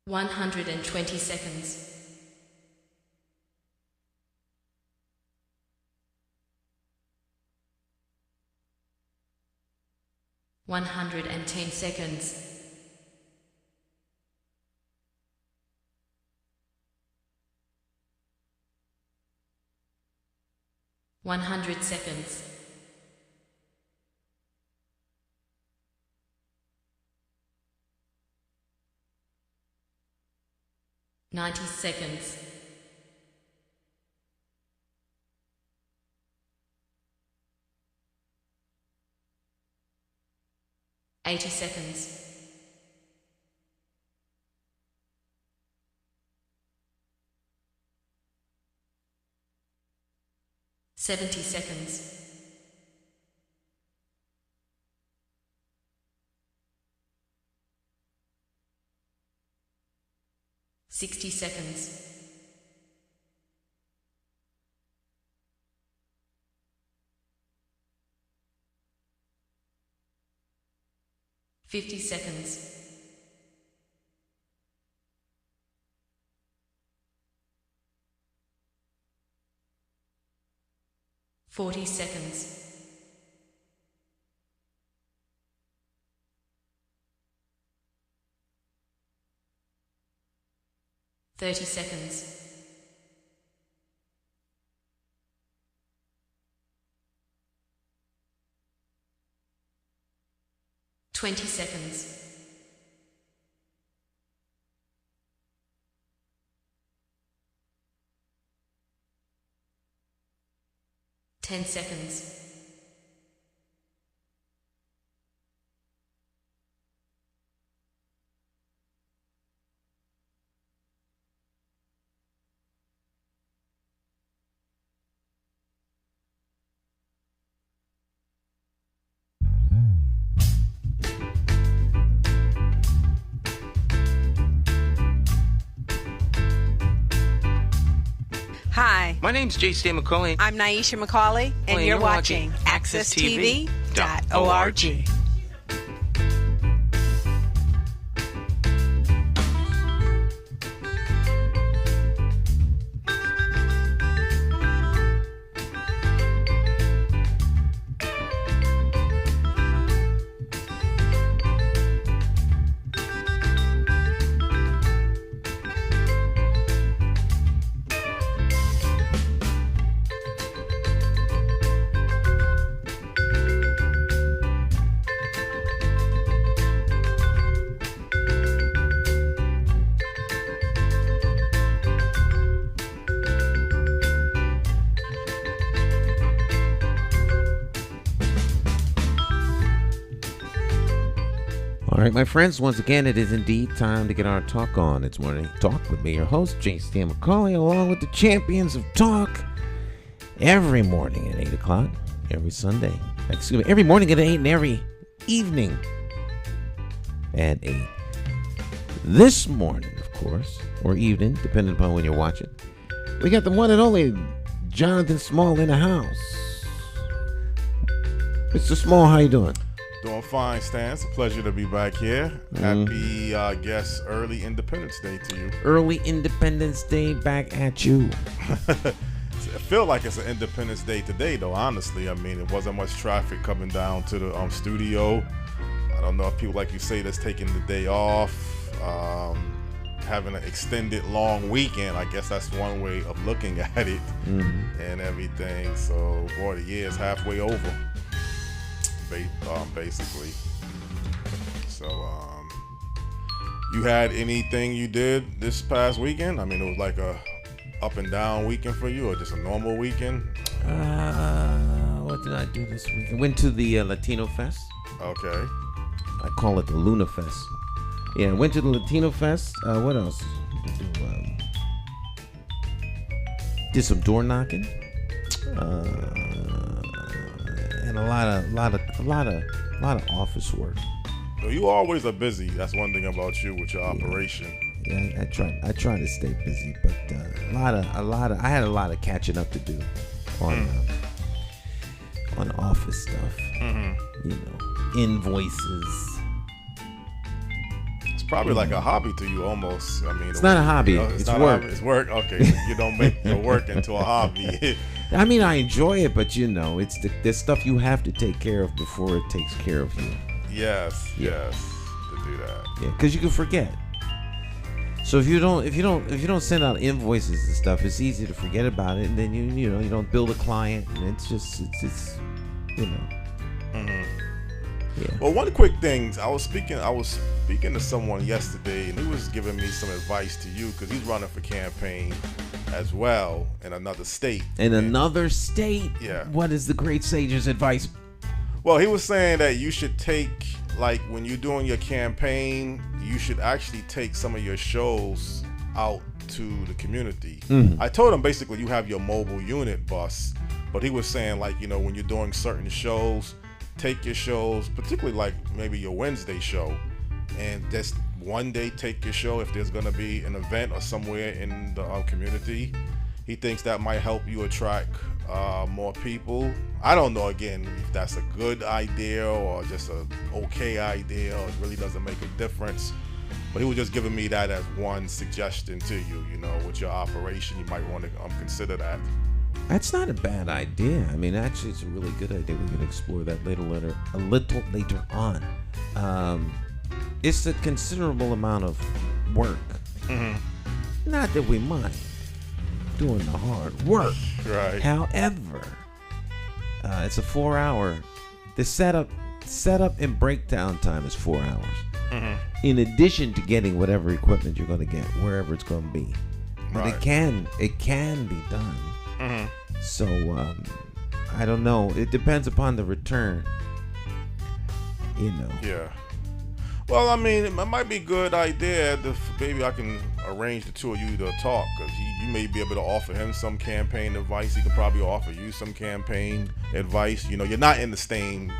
120 seconds. 110 seconds. 100 seconds. 90 seconds. 80 seconds. 70 seconds. 60 seconds. 50 seconds. 40 seconds. 30 seconds. 20 seconds. 10 seconds. 'Hi, my name's J.C. McCauley. I'm Nyesha McCauley, and you're watching AccessTV.org. All right, my friends, once again, it is indeed time to get our talk on. It's Morning Talk with me, your host, J.C. McCauley, along with the champions of talk every morning at 8 o'clock, every Sunday. Excuse me, every morning at 8 and every evening at 8. This morning, of course, or evening, depending upon when you're watching, we got the one and only Jonathan Small in the house. Mr. Small, how you doing? Doing fine, Stan. It's a pleasure to be back here. Happy, I guess, early Independence Day to you. Early Independence Day back at you. I feel like it's an Independence Day today, though, honestly. I mean, it wasn't much traffic coming down to the studio. I don't know if people like you say that's taking the day off, having an extended long weekend. I guess that's one way of looking at it and everything. So, boy, the year is halfway over. Basically. So, you had anything you did this past weekend? I mean, it was like a up and down weekend for you, or just a normal weekend? What did I do this weekend? Went to the Latino Fest. Okay. I call it the Luna Fest. Yeah, went to the Latino Fest. What else? Did some door knocking. And a lot of office work. So you always are busy. That's one thing about you with your operation. Yeah, I try to stay busy, but I had a lot of catching up to do on office stuff. You know, invoices. probably like a hobby to you, almost. I mean, It's not a hobby. It's It's not work. A hobby. It's work. Okay, you don't make your work into a hobby. I mean, I enjoy it, but it's the stuff you have to take care of before it takes care of you. Yes, Yeah. yes, to do that. Yeah, because you can forget. So if you don't send out invoices and stuff, it's easy to forget about it, and then you don't build a client, and it's Yeah. Well, one quick thing, I was speaking to someone yesterday, and he was giving me some advice to you because he's running for campaign as well in another state. In another state? Yeah. What is the great sage's advice? Well, he was saying that you should take, like, when you're doing your campaign, you should actually take some of your shows out to the community. Mm-hmm. I told him basically you have your mobile unit bus, but he was saying, like, when you're doing certain shows, take your shows, particularly like maybe your Wednesday show, and just one day take your show if there's going to be an event or somewhere in the community. He thinks that might help you attract more people. I don't know, again, if that's a good idea or just an okay idea, or it really doesn't make a difference. But he was just giving me that as one suggestion to you, with your operation, you might want to consider that. That's not a bad idea. I mean, actually, it's a really good idea. We can explore that a little later on. It's a considerable amount of work. Mm-hmm. Not that we mind doing the hard work. Right. However, it's a 4-hour. The setup and breakdown time is 4 hours. Mm-hmm. In addition to getting whatever equipment you're going to get, wherever it's going to be. But Right. it can be done. Mm-hmm. So, I don't know. It depends upon the return. Yeah. Well, I mean, it might be a good idea if maybe I can arrange the two of you to talk, because you may be able to offer him some campaign advice. He could probably offer you some campaign advice. You're not in the same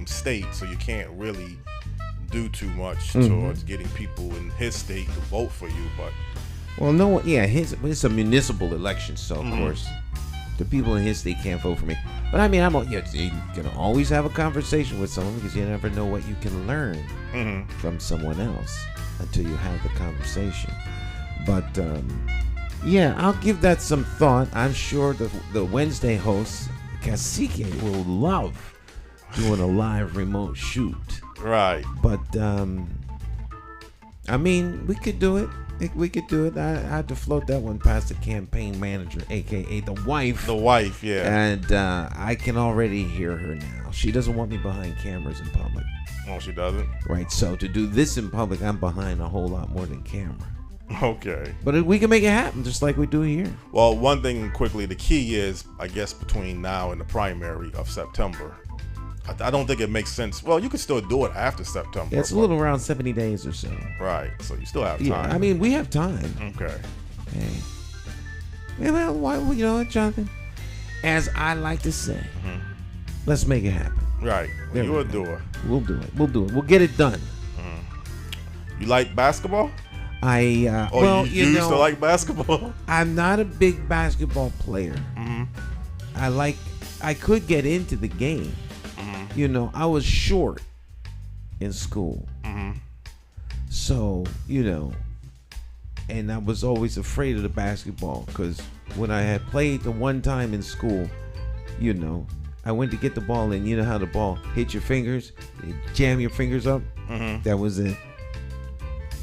state, so you can't really do too much towards getting people in his state to vote for you. But Well, no, yeah, it's a municipal election, so of course the people in his state can't vote for me. But I mean, you can always have a conversation with someone, because you never know what you can learn from someone else until you have the conversation. But yeah, I'll give that some thought. I'm sure the Wednesday host Cacique will love doing a live remote shoot. right. But I mean, we could do it. We could do it. I had to float that one past the campaign manager, aka the wife. The wife, yeah. And I can already hear her now. She doesn't want me behind cameras in public. Oh, she doesn't? Right. So to do this in public, I'm behind a whole lot more than camera. Okay. But we can make it happen just like we do here. Well, one thing quickly, the key is, I guess, between now and the primary of September, I don't think it makes sense. Well, you could still do it after September. Yeah, it's a little around 70 days or so. Right. So you still have time. Yeah, I mean, we have time. Okay. Hey. Yeah, well, why, you know what, Jonathan? As I like to say, let's make it happen. Right. There You're we a go. doer. We'll do it. We'll get it done. You like basketball? Well, you used to like basketball? I'm not a big basketball player. I could get into the game. I was short in school. So, and I was always afraid of the basketball, because when I had played the one time in school, I went to get the ball, and you know how the ball hit your fingers, you jam your fingers up. That was it.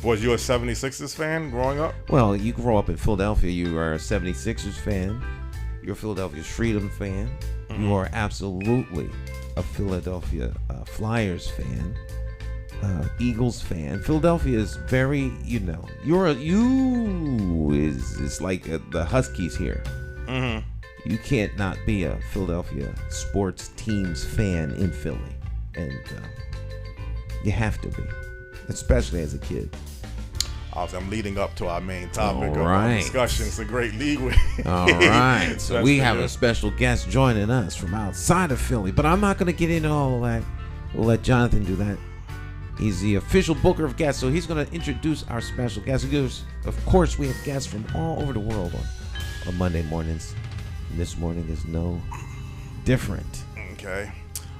Was you a 76ers fan growing up? Well, you grow up in Philadelphia, you are a 76ers fan, you're a Philadelphia Freedom fan, you are absolutely a Philadelphia Flyers fan, Eagles fan. Philadelphia is very, is like the Huskies here. You can't not be a Philadelphia sports teams fan in Philly, and you have to be, especially as a kid. I'm leading up to our main topic All of our right. discussion. It's a great league. All right, so That's we for have you. a special guest joining us from outside of Philly, but I'm not going to get into all of that. We'll let Jonathan do that. He's the official booker of guests, so he's going to introduce our special guest. Of course, we have guests from all over the world on Monday mornings. And this morning is no different. Okay.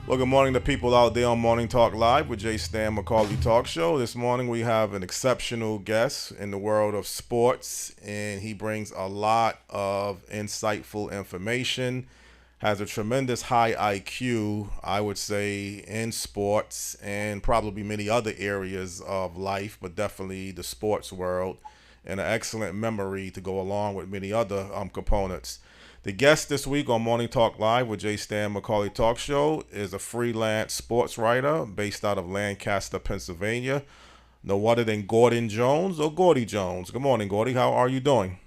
Well, good morning to people out there on Morning Talk Live with Jay Stan McCauley Talk Show. This morning we have an exceptional guest in the world of sports, and he brings a lot of insightful information, has a tremendous high IQ, I would say, in sports and probably many other areas of life, but definitely the sports world, and an excellent memory to go along with many other components. The guest this week on Morning Talk Live with Jay Stan McCauley Talk Show is a freelance sportswriter based out of Lancaster, Pennsylvania. No other than Gordon Jones or Gordy Jones. Good morning, Gordy. How are you doing?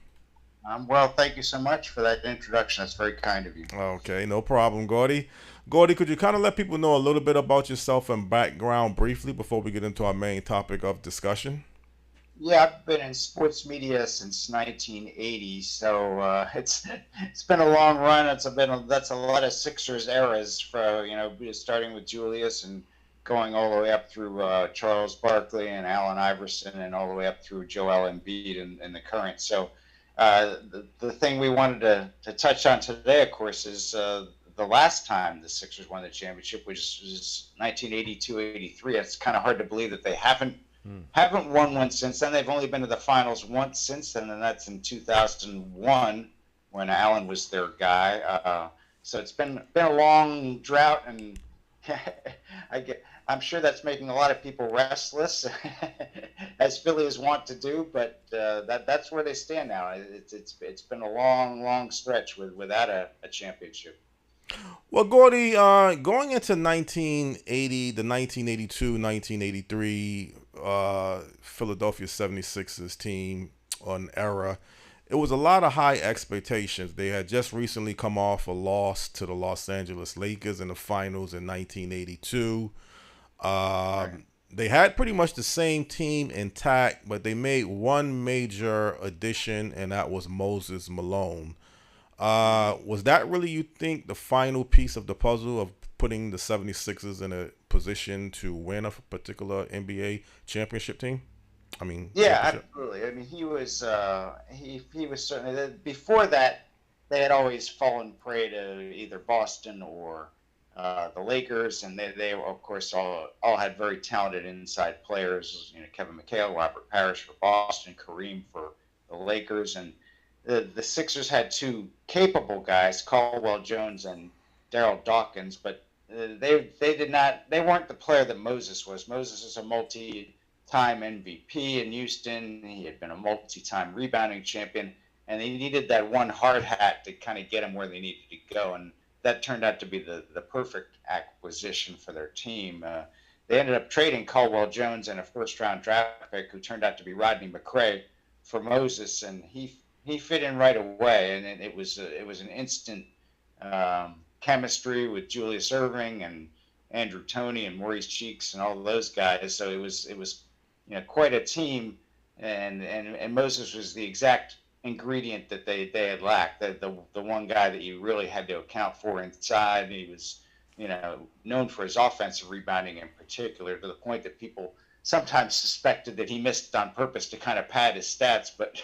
I'm well. Thank you so much for that introduction. That's very kind of you. Okay, no problem, Gordy. Gordy, could you kind of let people know a little bit about yourself and background briefly before we get into our main topic of discussion? Yeah, I've been in sports media since 1980, so it's been a long run. That's a lot of Sixers eras, for starting with Julius and going all the way up through Charles Barkley and Allen Iverson, and all the way up through Joel Embiid and the current. So the thing we wanted to touch on today, of course, is the last time the Sixers won the championship, which was 1982-83. It's kind of hard to believe that they haven't won one since then. They've only been to the finals once since then, and that's in 2001 when Allen was their guy. So it's been a long drought, and I'm sure that's making a lot of people restless, as Phillies want to do. But that's where they stand now. It's been a long stretch without a championship. Well, Gordy, going into 1980, the 1982-1983 Philadelphia 76ers team on era, it was a lot of high expectations. They had just recently come off a loss to the Los Angeles Lakers in the finals in 1982. They had pretty much the same team intact, but they made one major addition, and that was Moses Malone. Was that really, you think, the final piece of the puzzle of putting the 76ers in a position to win a particular NBA championship team? Absolutely. I mean, he was he was certainly, before that, they had always fallen prey to either Boston or the Lakers, and they of course all had very talented inside players. Kevin McHale, Robert Parrish for Boston, Kareem for the Lakers, and the Sixers had two capable guys, Caldwell Jones and Darryl Dawkins, but they weren't the player that Moses was. Moses was a multi-time MVP in Houston. He had been a multi-time rebounding champion, and they needed that one hard hat to kind of get him where they needed to go, and that turned out to be the perfect acquisition for their team. They ended up trading Caldwell Jones and a first-round draft pick, who turned out to be Rodney McRae, for Moses, and he fit in right away, and it was an instant chemistry with Julius Erving and Andrew Toney and Maurice Cheeks and all those guys. So it was quite a team, and Moses was the exact ingredient that they had lacked. The one guy that you really had to account for inside. And he was known for his offensive rebounding in particular, to the point that people sometimes suspected that he missed on purpose to kind of pad his stats, but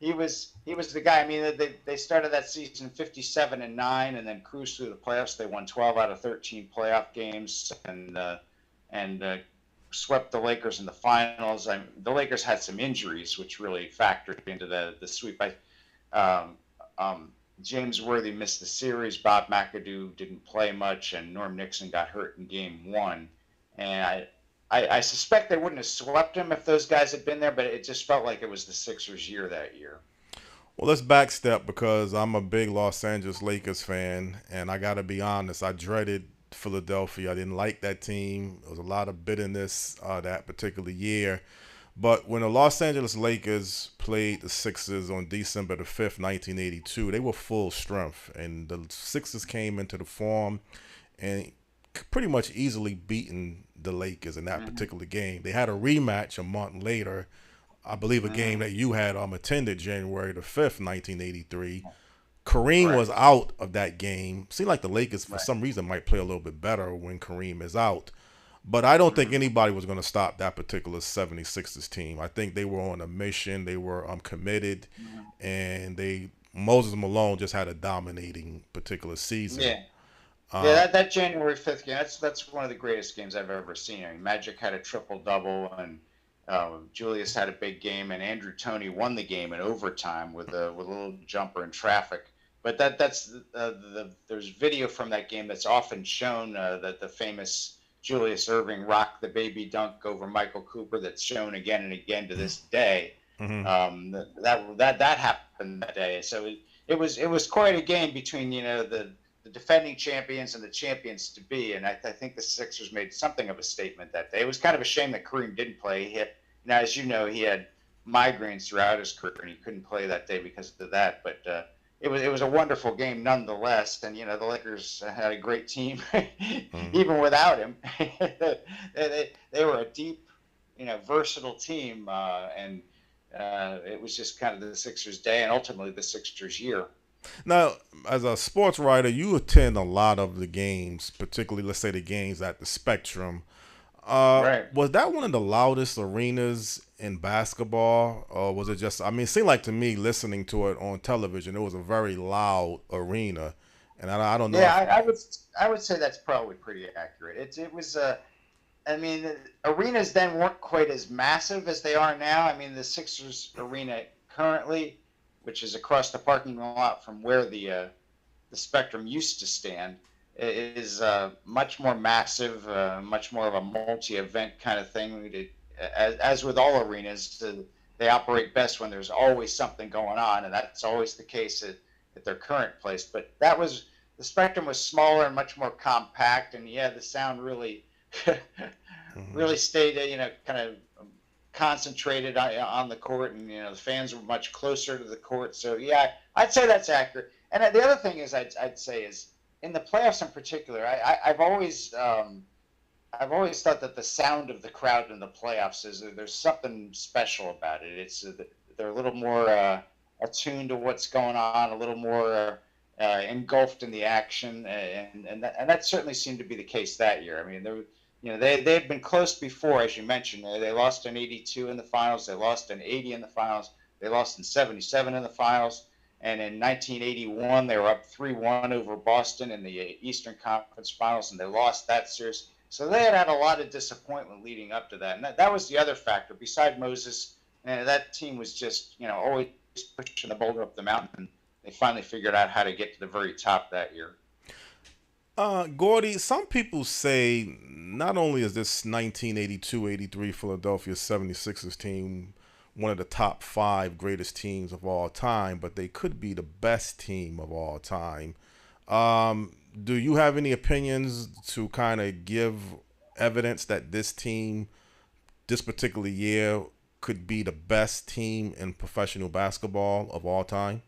he was the guy. I mean, they started that season 57-9, and then cruised through the playoffs. They won 12 out of 13 playoff games, and swept the Lakers in the finals. The Lakers had some injuries, which really factored into the sweep. James Worthy missed the series. Bob McAdoo didn't play much, and Norm Nixon got hurt in Game 1. And I suspect they wouldn't have swept him if those guys had been there, but it just felt like it was the Sixers' year that year. Well, let's backstep, because I'm a big Los Angeles Lakers fan, and I got to be honest, I dreaded Philadelphia. I didn't like that team. There was a lot of bitterness that particular year. But when the Los Angeles Lakers played the Sixers on December the 5th, 1982, they were full strength, and the Sixers came into the Forum and pretty much easily beaten the Lakers in that particular game. They had a rematch a month later, I believe a game that you had attended, January the 5th, 1983. Kareem was out of that game. Seemed like the Lakers, for some reason, might play a little bit better when Kareem is out. But I don't think anybody was going to stop that particular 76ers team. I think they were on a mission. They were committed, and Moses Malone just had a dominating particular season. Yeah. Yeah, that January 5th game, that's one of the greatest games I've ever seen. I mean, Magic had a triple double, and Julius had a big game, and Andrew Toney won the game in overtime with a little jumper in traffic. But that's there's video from that game that's often shown, that the famous Julius Erving rock the baby dunk over Michael Cooper that's shown again and again to this day. Mm-hmm. That happened that day. So it was quite a game between the defending champions and the champions to be, and I think the Sixers made something of a statement that day. It was kind of a shame that Kareem didn't play. As you know, he had migraines throughout his career, and he couldn't play that day because of that. But it was a wonderful game nonetheless, and the Lakers had a great team even without him. they were a deep, versatile team, and it was just kind of the Sixers' day, and ultimately the Sixers' year. Now, as a sports writer, you attend a lot of the games, particularly, let's say, the games at the Spectrum. Right. Was that one of the loudest arenas in basketball, or was it just? I mean, it seemed like to me, listening to it on television, it was a very loud arena, and I don't know. Yeah, I would say that's probably pretty accurate. It was. I mean, the arenas then weren't quite as massive as they are now. I mean, the Sixers arena currently, which is across the parking lot from where the Spectrum used to stand, is much more massive, much more of a multi-event kind of thing. As with all arenas, they operate best when there's always something going on, and that's always the case at their current place. But the Spectrum was smaller and much more compact, and the sound really really stayed, kind of concentrated on the court, and the fans were much closer to the court. So yeah, I'd say that's accurate. And the other thing is I'd say is in the playoffs in particular, I've always thought that the sound of the crowd in the playoffs there's something special about it. It's they're a little more attuned to what's going on, a little more engulfed in the action, and that certainly seemed to be the case that year. I mean, they had been close before, as you mentioned. They lost in '82 in the finals. They lost in '80 in the finals. They lost in '77 in the finals. And in 1981, they were up 3-1 over Boston in the Eastern Conference Finals, and they lost that series. So they had a lot of disappointment leading up to that. And that was the other factor. Beside Moses, that team was just, always pushing the boulder up the mountain. And they finally figured out how to get to the very top that year. Gordy, some people say not only is this 1982-83 Philadelphia 76ers team one of the top 5 greatest teams of all time, but they could be the best team of all time. Do you have any opinions to kind of give evidence that this team, this particular year, could be the best team in professional basketball of all time?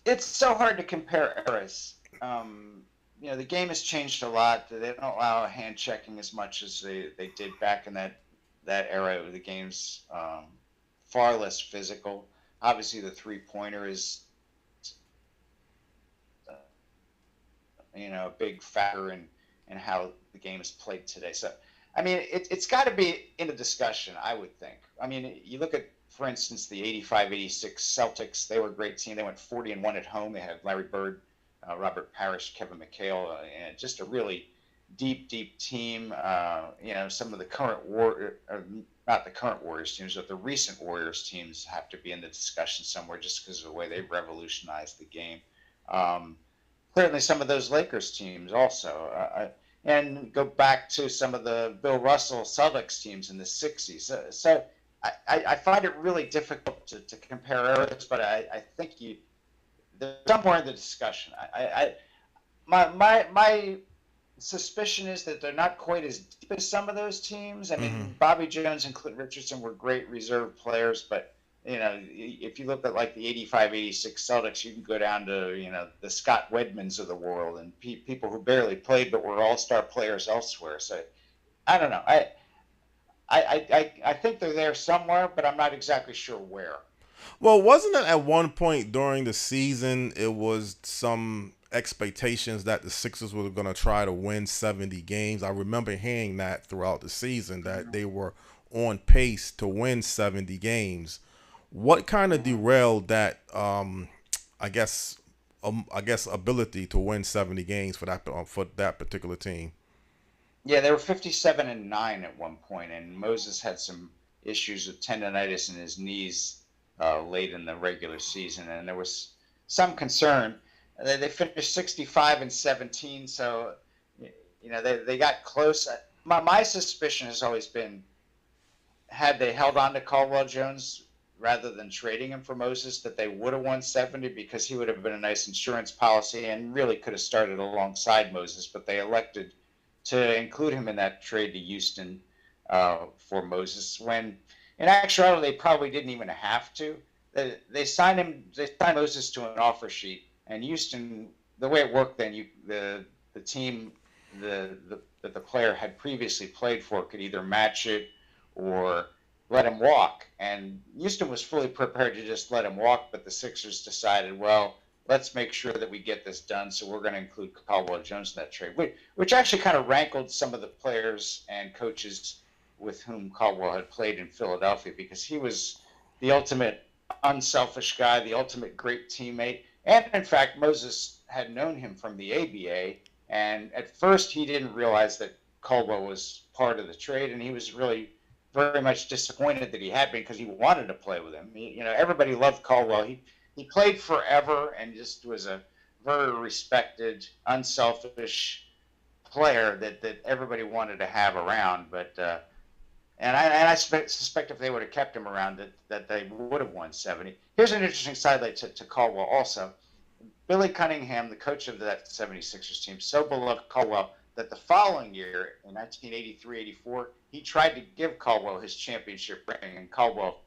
It's so hard to compare eras. The game has changed a lot. They don't allow hand checking as much as they did back in that era. The game's far less physical. Obviously, the three-pointer is, a big factor in how the game is played today. So, I mean, it's got to be in a discussion, I would think. I mean, you look at, for instance, the 85-86 Celtics. They were a great team. They went 40-1 at home. They had Larry Bird, Robert Parrish, Kevin McHale, and just a really deep team. Some of the current not the current Warriors teams, but the recent Warriors teams have to be in the discussion somewhere just because of the way they revolutionized the game. Certainly some of those Lakers teams also. And go back to some of the Bill Russell Celtics teams in the 60s. So I find it really difficult to compare eras, but I think there's somewhere in the discussion. My suspicion is that they're not quite as deep as some of those teams. I mean, Bobby Jones and Clint Richardson were great reserve players, but if you look at like the 85-86 Celtics, you can go down to the Scott Wedmans of the world and people who barely played but were all-star players elsewhere. So I don't know. I think they're there somewhere, but I'm not exactly sure where. Well, wasn't it at one point during the season it was some expectations that the Sixers were going to try to win 70 games? I remember hearing that throughout the season, that they were on pace to win 70 games. What kind of derailed that, I guess, ability to win 70 games for that particular team. Yeah, they were 57-9 at one point, and Moses had some issues with tendonitis in his knees late in the regular season, and there was some concern. They finished 65-17, so they got close. My suspicion has always been, had they held on to Caldwell Jones rather than trading him for Moses, that they would have won 70, because he would have been a nice insurance policy and really could have started alongside Moses, but they elected to include him in that trade to Houston for Moses, when in actuality they probably didn't even have to. They signed Moses to an offer sheet, and Houston, the way it worked then, the team that the player had previously played for could either match it or let him walk. And Houston was fully prepared to just let him walk, but the Sixers decided, well, let's make sure that we get this done, so we're going to include Caldwell Jones in that trade, which actually kind of rankled some of the players and coaches with whom Caldwell had played in Philadelphia, because he was the ultimate unselfish guy, the ultimate great teammate. And in fact, Moses had known him from the ABA, and at first he didn't realize that Caldwell was part of the trade, and he was really very much disappointed that he had been, because he wanted to play with him. Everybody loved Caldwell. He played forever and just was a very respected, unselfish player that everybody wanted to have around. But and I suspect if they would have kept him around, that they would have won 70. Here's an interesting sidelight to Caldwell also. Billy Cunningham, the coach of that 76ers team, so beloved Caldwell that the following year, in 1983-84, he tried to give Caldwell his championship ring, and Caldwell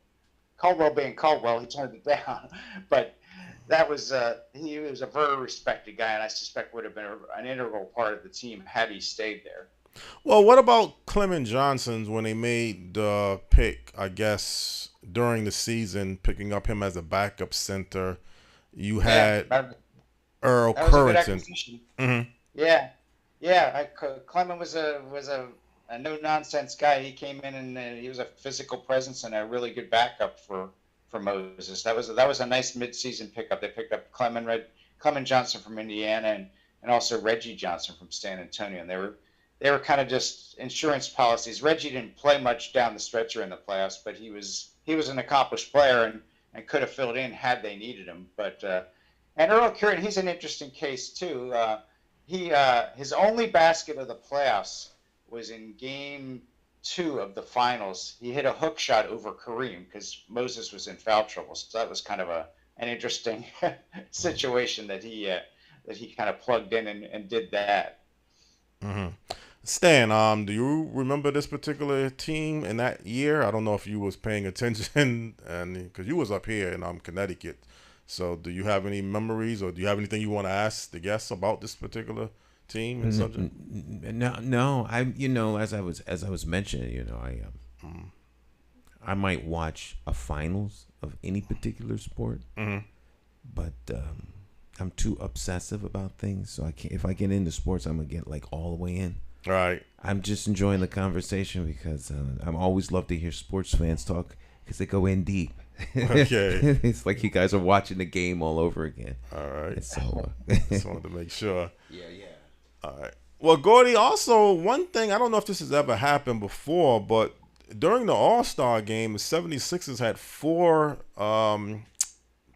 being Caldwell, he turned it down. But that was he was a very respected guy, and I suspect would have been an integral part of the team had he stayed there. Well, what about Clement Johnson's when they made the pick, I guess, during the season, picking up him as a backup center? You had Earl Currington. Mm-hmm. Yeah. Clement was a no nonsense guy. He came in and he was a physical presence and a really good backup for Moses. That was a nice midseason pickup. They picked up Clement Johnson from Indiana and also Reggie Johnson from San Antonio, and they were kind of just insurance policies. Reggie didn't play much down the stretch or in the playoffs, but he was an accomplished player and could have filled in had they needed him. But and Earl Currington, he's an interesting case too. His only basket of the playoffs was in Game 2 of the finals. He hit a hook shot over Kareem because Moses was in foul trouble. So that was kind of an interesting situation that he kind of plugged in and did that. Mm-hmm. Stan, do you remember this particular team in that year? I don't know if you was paying attention, and because you was up here in Connecticut. So do you have any memories, or do you have anything you want to ask the guests about this particular team and subject? No. As I was mentioning, I might watch a finals of any particular sport, but I'm too obsessive about things. So I can't. If I get into sports, I'm gonna get like all the way in. Right. I'm just enjoying the conversation because I'm always love to hear sports fans talk because they go in deep. Okay. It's like you guys are watching the game all over again. All right. So just wanted to make sure. Yeah. All right. Well, Gordy, also one thing, I don't know if this has ever happened before, but during the All-Star game, the 76ers had 4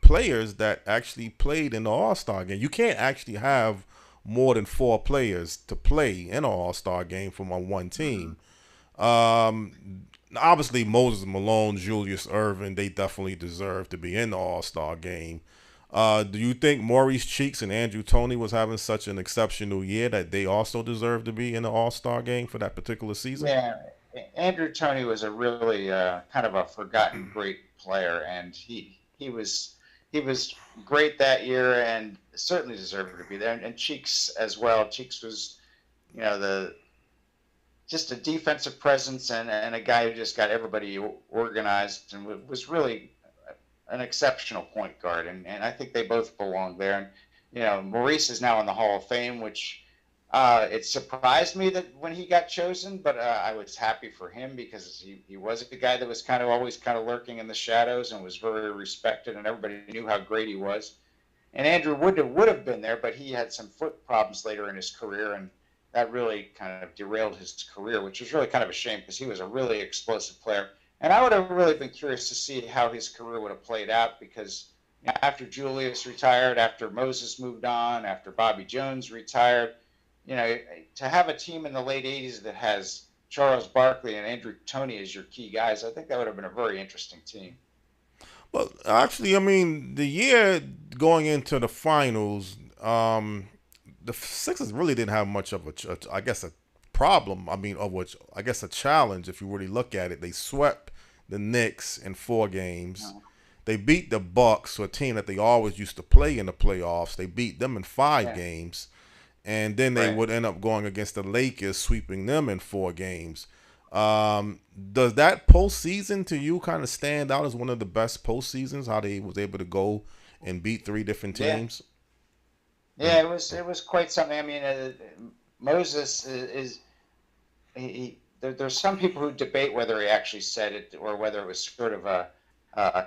players that actually played in the All-Star game. You can't actually have more than 4 players to play in an All-Star game from on one team. Obviously, Moses Malone, Julius Erving, they definitely deserve to be in the All-Star game. Do you think Maurice Cheeks and Andrew Toney was having such an exceptional year that they also deserve to be in the All-Star game for that particular season? Yeah, Andrew Toney was a really kind of a forgotten great player, and he was great that year and certainly deserved to be there. And Cheeks as well. Cheeks was, just a defensive presence and a guy who just got everybody organized and was really an exceptional point guard. And I think they both belong there. And, Maurice is now in the Hall of Fame, which it surprised me that when he got chosen, but I was happy for him because he was a guy that was always lurking in the shadows and was very respected, and everybody knew how great he was. and Andrew would have been there, but he had some foot problems later in his career, and that really kind of derailed his career, which was really kind of a shame because he was a really explosive player. And I would have really been curious to see how his career would have played out because after Julius retired, after Moses moved on, after Bobby Jones retired, to have a team in the late 80s that has Charles Barkley and Andrew Toney as your key guys, I think that would have been a very interesting team. Well, actually, I mean, the year going into the finals, the Sixers really didn't have much of I guess, a problem. I mean, of which I guess a challenge if you really look at it. They swept the Knicks in 4 games. No. They beat the Bucks, a team that they always used to play in the playoffs. They beat them in 5 games, and then they would end up going against the Lakers, sweeping them in 4 games. Does that postseason to you kind of stand out as one of the best postseasons? How they was able to go and beat 3 different teams? Yeah, it was quite something. I mean, Moses there's some people who debate whether he actually said it or whether it was sort of a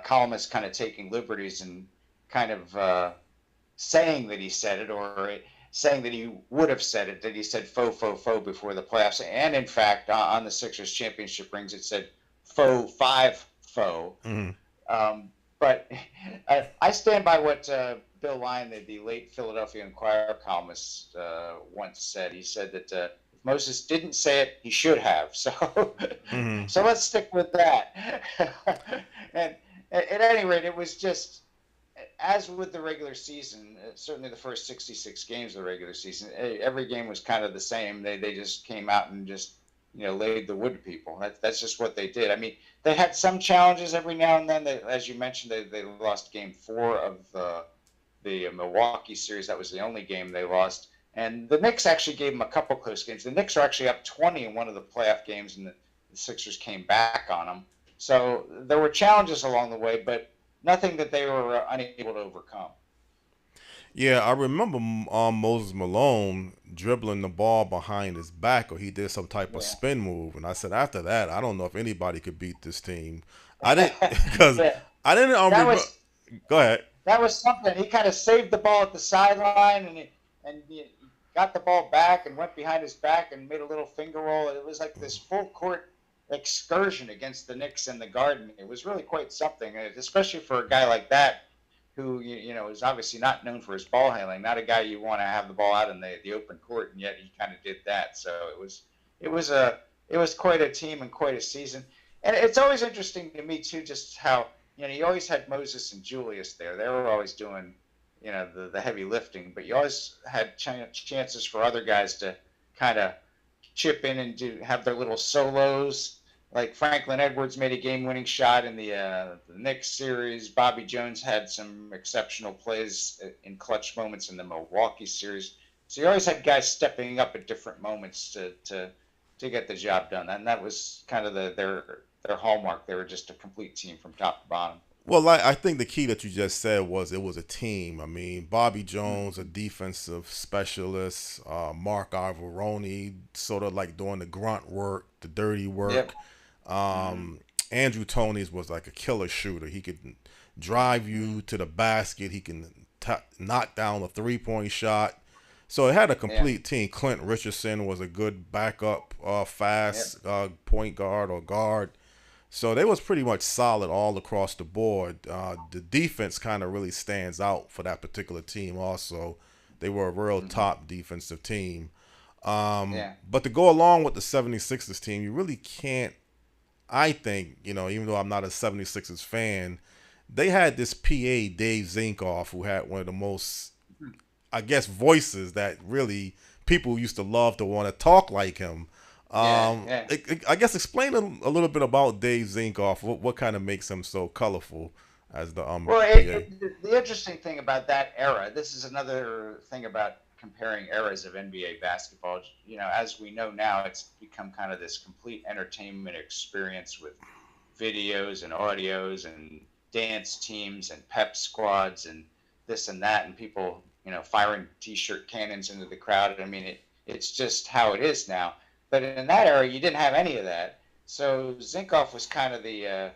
columnist kind of taking liberties and kind of saying that he said it or saying that he would have said it, that he said faux, faux, faux before the playoffs. And in fact, on the Sixers championship rings, it said faux 5 faux. Mm-hmm. But I stand by what Bill Lyon, the late Philadelphia Inquirer columnist, once said. He said that if Moses didn't say it, he should have. So, so let's stick with that. And at any rate, it was just, as with the regular season, certainly the first 66 games of the regular season, every game was kind of the same. They just came out and just laid the wood to people. That's just what they did. I mean, they had some challenges every now and then. As you mentioned, they lost Game 4 of the Milwaukee series. That was the only game they lost. And the Knicks actually gave them a couple close games. The Knicks are actually up 20 in one of the playoff games, and the Sixers came back on them. So there were challenges along the way, but nothing that they were unable to overcome. Yeah, I remember Moses Malone dribbling the ball behind his back, or he did some type of spin move, and I said after that, I don't know if anybody could beat this team. I didn't because I didn't. Go ahead. That was something. He kind of saved the ball at the sideline, and he got the ball back and went behind his back and made a little finger roll. It was like this full court excursion against the Knicks in the Garden. It was really quite something, especially for a guy like that, who is obviously not known for his ball handling, not a guy you want to have the ball out in the open court, and yet he kind of did that. So it was quite a team and quite a season. And it's always interesting to me too, just how you always had Moses and Julius there. They were always doing the heavy lifting, but you always had chances for other guys to kind of chip in and have their little solos. Like Franklin Edwards made a game-winning shot in the Knicks series. Bobby Jones had some exceptional plays in clutch moments in the Milwaukee series. So you always had guys stepping up at different moments to get the job done, and that was kind of their hallmark. They were just a complete team from top to bottom. Well, I think the key that you just said was it was a team. I mean, Bobby Jones, a defensive specialist, Mark Alvarone, sort of like doing the grunt work, the dirty work. Yep. Andrew Toney's was like a killer shooter. He could drive you to the basket. He can knock down a 3-point shot. So it had a complete team. Clint Richardson was a good backup, fast point guard or guard. So they was pretty much solid all across the board. The defense kind of really stands out for that particular team also. They were a real top defensive team. But to go along with the 76ers team, you really can't, I think, even though I'm not a 76ers fan, they had this PA, Dave Zinkoff, who had one of the most, I guess, voices that really people used to love to want to talk like him. I guess explain a little bit about Dave Zinkoff. What kind of makes him so colorful as the the interesting thing about that era, this is another thing about comparing eras of NBA basketball. As we know now, it's become kind of this complete entertainment experience with videos and audios and dance teams and pep squads and this and that, and people, firing T-shirt cannons into the crowd. I mean, it's just how it is now. But in that era, you didn't have any of that. So Zinkoff was kind of the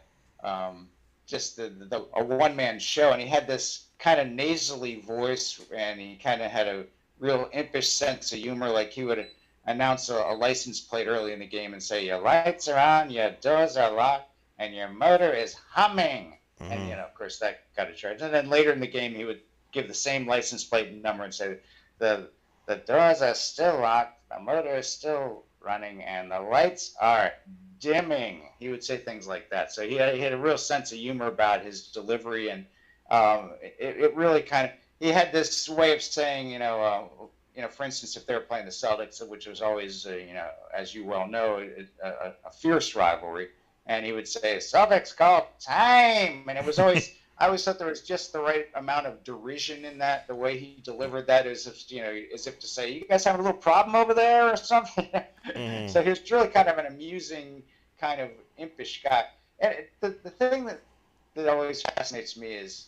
just a one-man show, and he had this kind of nasally voice, and he kind of had a real impish sense of humor. Like he would announce a license plate early in the game and say, "Your lights are on, your doors are locked, and your motor is humming." Mm-hmm. And of course, that got a charge. And then later in the game, he would give the same license plate number and say, "The doors are still locked, the motor is still running, and the lights are dimming." He would say things like that. So he had a real sense of humor about his delivery, and it really kind of, he had this way of saying, for instance, if they were playing the Celtics, which was always, as you well know, a fierce rivalry, and he would say, "Celtics call time," and it was always, I always thought there was just the right amount of derision in that, the way he delivered that, as if to say, "You guys have a little problem over there," or something. Mm-hmm. So he was really kind of an amusing, kind of impish guy. And the thing that always fascinates me is,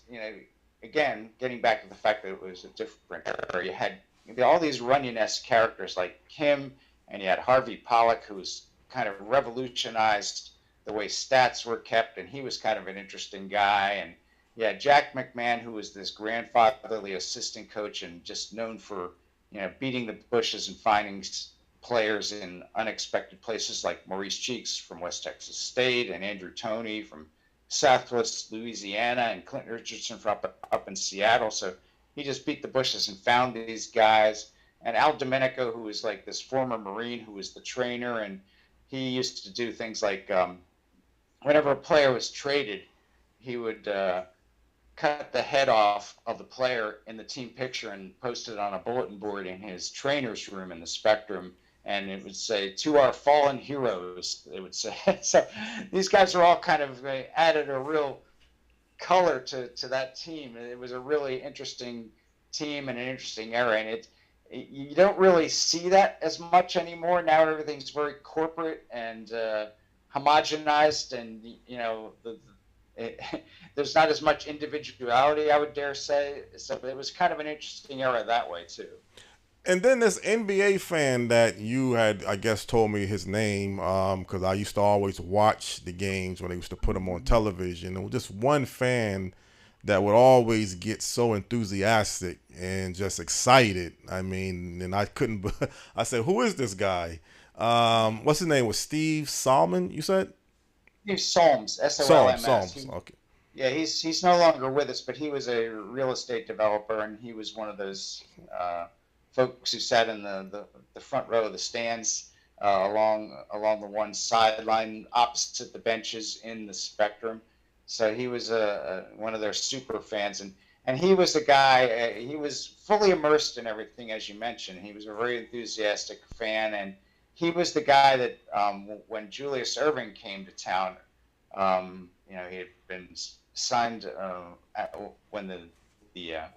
again, getting back to the fact that it was a different era. You had all these Runyon-esque characters like him, and you had Harvey Pollack, who's kind of revolutionized the way stats were kept, and he was kind of an interesting guy. And yeah, Jack McMahon, who was this grandfatherly assistant coach and just known for, beating the bushes and finding players in unexpected places, like Maurice Cheeks from West Texas State, and Andrew Toney from Southwest Louisiana, and Clinton Richardson from up in Seattle. So he just beat the bushes and found these guys. And Al Domenico, who was like this former Marine who was the trainer, and he used to do things like whenever a player was traded, he would cut the head off of the player in the team picture and post it on a bulletin board in his trainer's room in the Spectrum. And it would say, "To our fallen heroes," it would say. So these guys are all kind of added a real color to that team. It was a really interesting team and an interesting era. And you don't really see that as much anymore. Now everything's very corporate and homogenized, and there's not as much individuality, I would dare say. So it was kind of an interesting era that way too. And then this NBA fan that you had, I guess, told me his name, because I used to always watch the games when they used to put them on television. And just one fan that would always get so enthusiastic and just excited. I mean, and I couldn't. I said, "Who is this guy?" What's his name? Was Steve Salmon? You said? Steve Solms, S-O-L-M-S. Solms. Okay. Yeah, he's no longer with us, but he was a real estate developer, and he was one of those folks who sat in the front row of the stands along the one sideline opposite the benches in the Spectrum. So he was one of their super fans, and he was the guy. He was fully immersed in everything, as you mentioned. He was a very enthusiastic fan, and he was the guy that when Julius Erving came to town, he had been signed when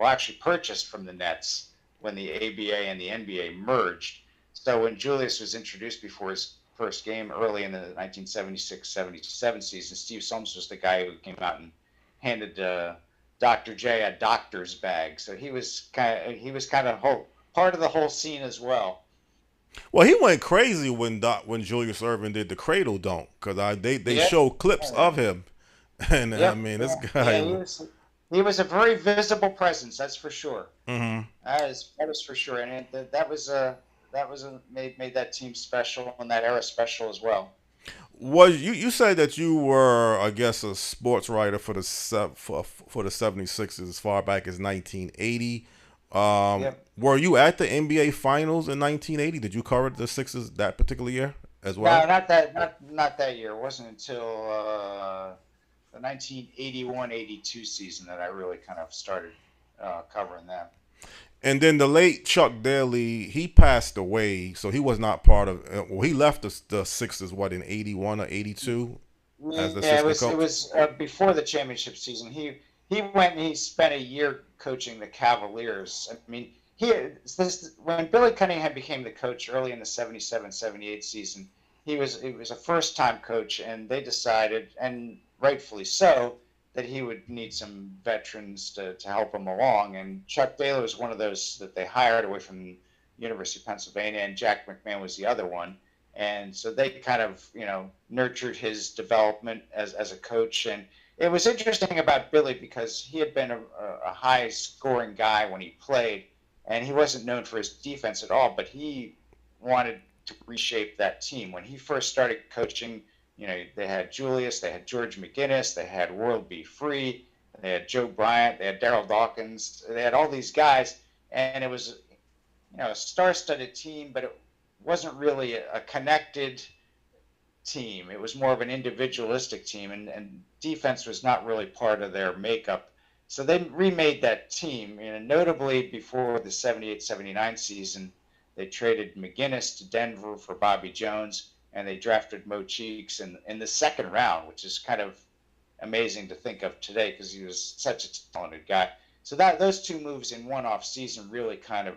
actually purchased from the Nets when the ABA and the NBA merged. So when Julius was introduced before his first game early in the 1976-77 season, Steve Solms was the guy who came out and handed Dr. J a doctor's bag. So he was kind of part of the whole scene as well. Well, he went crazy when Julius Erving did the cradle dunk, because they show clips of him, and I mean this guy. Yeah, he was a very visible presence, that's for sure. Mm-hmm. That is for sure, and made that team special and that era special as well. Was you said that you were, I guess, a sports writer for the 76ers as far back as 1980. Yep. Were you at the NBA Finals in 1980? Did you cover the Sixers that particular year as well? No, not that year. It wasn't until the 1981-82 season that I really kind of started covering that. And then the late Chuck Daly, he passed away, so he was not part of. Well, he left the Sixers in 81 or 82 as the assistant coach. It was before the championship season. He went and he spent a year coaching the Cavaliers. I mean, when Billy Cunningham became the coach early in the 77-78 season, it was a first-time coach, and they decided, and rightfully so, that he would need some veterans to help him along. And Chuck Daly was one of those that they hired away from the University of Pennsylvania, and Jack McMahon was the other one. And so they kind of, nurtured his development as a coach. And it was interesting about Billy because he had been a high scoring guy when he played, and he wasn't known for his defense at all, but he wanted to reshape that team. When he first started coaching, they had Julius, they had George McGinnis, they had World B. Free, they had Joe Bryant, they had Darryl Dawkins, they had all these guys, and it was, a star-studded team, but it wasn't really a connected team. It was more of an individualistic team, and defense was not really part of their makeup. So they remade that team, notably before the 78-79 season. They traded McGinnis to Denver for Bobby Jones, and they drafted Mo Cheeks in the second round, which is kind of amazing to think of today because he was such a talented guy. So those two moves in one off season really kind of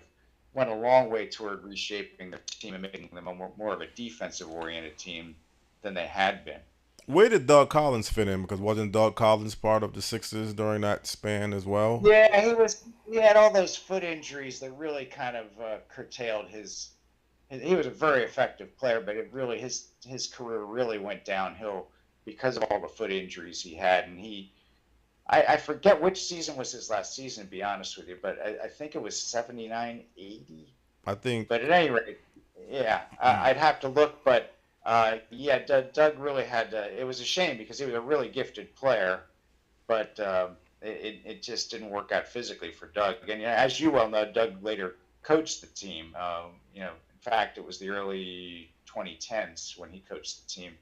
went a long way toward reshaping their team and making them more of a defensive-oriented team than they had been. Where did Doug Collins fit in? Because wasn't Doug Collins part of the Sixers during that span as well? Yeah, he had all those foot injuries that really kind of curtailed his. He was a very effective player, but his career really went downhill because of all the foot injuries he had. And I forget which season was his last season, to be honest with you, but I think it was 79-80. I think. But at any rate, yeah, I'd have to look, but. Doug really had. It was a shame because he was a really gifted player, but it just didn't work out physically for Doug. And as you well know, Doug later coached the team. In fact, it was the early 2010s when he coached the team,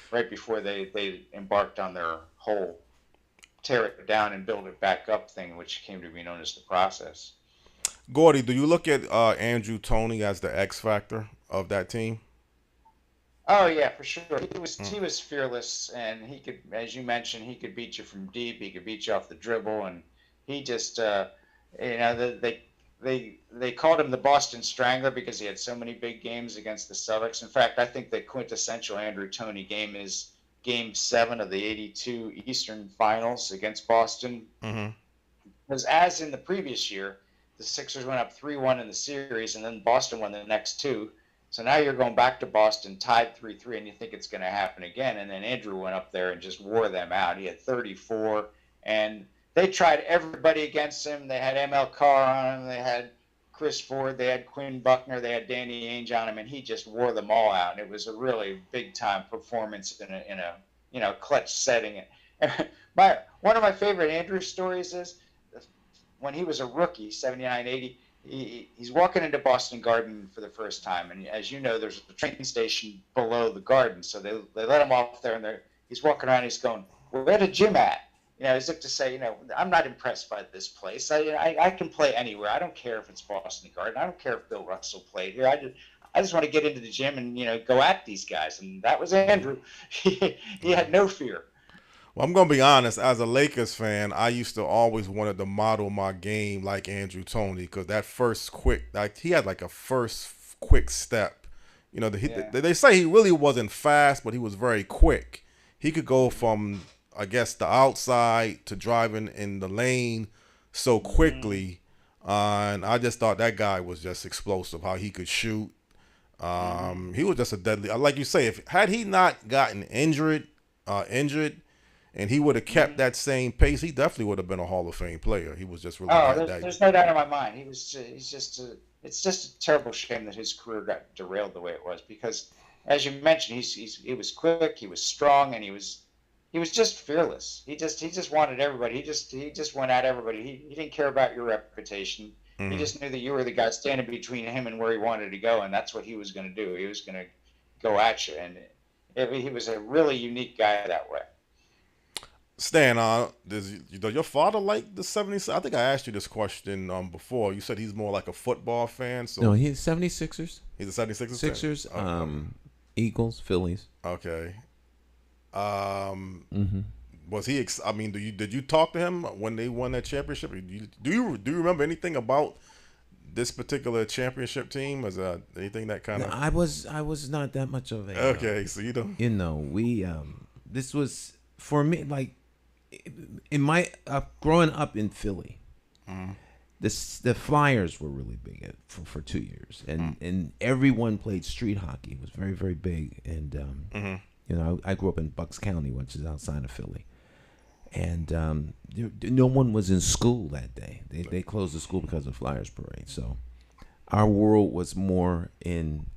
right before they embarked on their whole tear it down and build it back up thing, which came to be known as the process. Gordy, do you look at Andrew Toney as the X factor of that team? Oh yeah, for sure. He was fearless, and he could, as you mentioned, he could beat you from deep. He could beat you off the dribble, and he just, they called him the Boston Strangler because he had so many big games against the Celtics. In fact, I think the quintessential Andrew Toney game is Game 7 of the '82 Eastern Finals against Boston. Mm-hmm. Because as in the previous year, the Sixers went up 3-1 in the series, and then Boston won the next two. So now you're going back to Boston, tied 3-3, and you think it's going to happen again. And then Andrew went up there and just wore them out. He had 34, and they tried everybody against him. They had ML Carr on him. They had Chris Ford. They had Quinn Buckner. They had Danny Ainge on him, and he just wore them all out. And it was a really big-time performance in a clutch setting. One of my favorite Andrew stories is when he was a rookie, 79-80. He's walking into Boston Garden for the first time, and as you know, there's a train station below the Garden, so they let him off there, and he's walking around. He's going, "Where the gym at?" As if to say, I'm not impressed by this place. I can play anywhere. I don't care if it's Boston Garden. I don't care if Bill Russell played here. I just want to get into the gym and go at these guys. And that was Andrew. He had no fear. Well, I'm going to be honest. As a Lakers fan, I used to always wanted to model my game like Andrew Toney because that first quick, he had like a first quick step. They say he really wasn't fast, but he was very quick. He could go from, I guess, the outside to driving in the lane so quickly. And I just thought that guy was just explosive, how he could shoot. He was just a deadly, like you say, had he not gotten injured, and he would have kept that same pace, he definitely would have been a Hall of Fame player. He was just really there's no doubt in my mind. It's just a terrible shame that his career got derailed the way it was because, as you mentioned, he was quick, he was strong, and he was just fearless. He just wanted everybody. He just went at everybody. He didn't care about your reputation. Mm-hmm. He just knew that you were the guy standing between him and where he wanted to go, and that's what he was going to do. He was going to go at you, and he was a really unique guy that way. Stan, does your father like the 70s? I think I asked you this question before. You said he's more like a football fan. So no, he's 76ers. He's a 76ers Sixers, fan? Eagles, Phillies. Okay. Was he? Did you talk to him when they won that championship? Do you remember anything about this particular championship team? Was anything that kind of? No, I was not that much of a. Okay, so you don't. We this was for me like. In my growing up in Philly, the Flyers were really big for 2 years, and everyone played street hockey. It was very, very big, and I grew up in Bucks County, which is outside of Philly, And no one was in school that day. They closed the school because of Flyers Parade. So our world was more in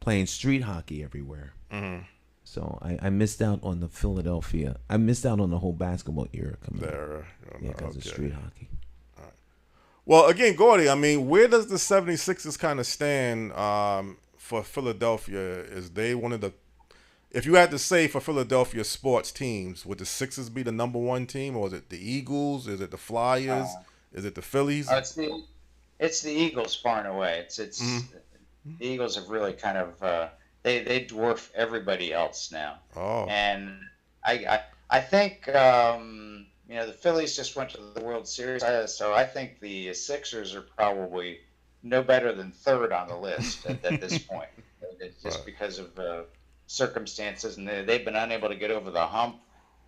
playing street hockey everywhere. Mm-hmm. So I missed out on the Philadelphia. I missed out on the whole basketball era coming There, because of street hockey. Well, again, Gordy, I mean, where does the 76ers kind of stand for Philadelphia? Is they one of the – if you had to say for Philadelphia sports teams, would the Sixers be the number one team, or is it the Eagles? Is it the Flyers? Is it the Phillies? It's the Eagles far and away. It's the Eagles have really kind of they dwarf everybody else now. Oh. And I think the Phillies just went to the World Series, so I think the Sixers are probably no better than third on the list at this point. It's just because of circumstances, and they've been unable to get over the hump.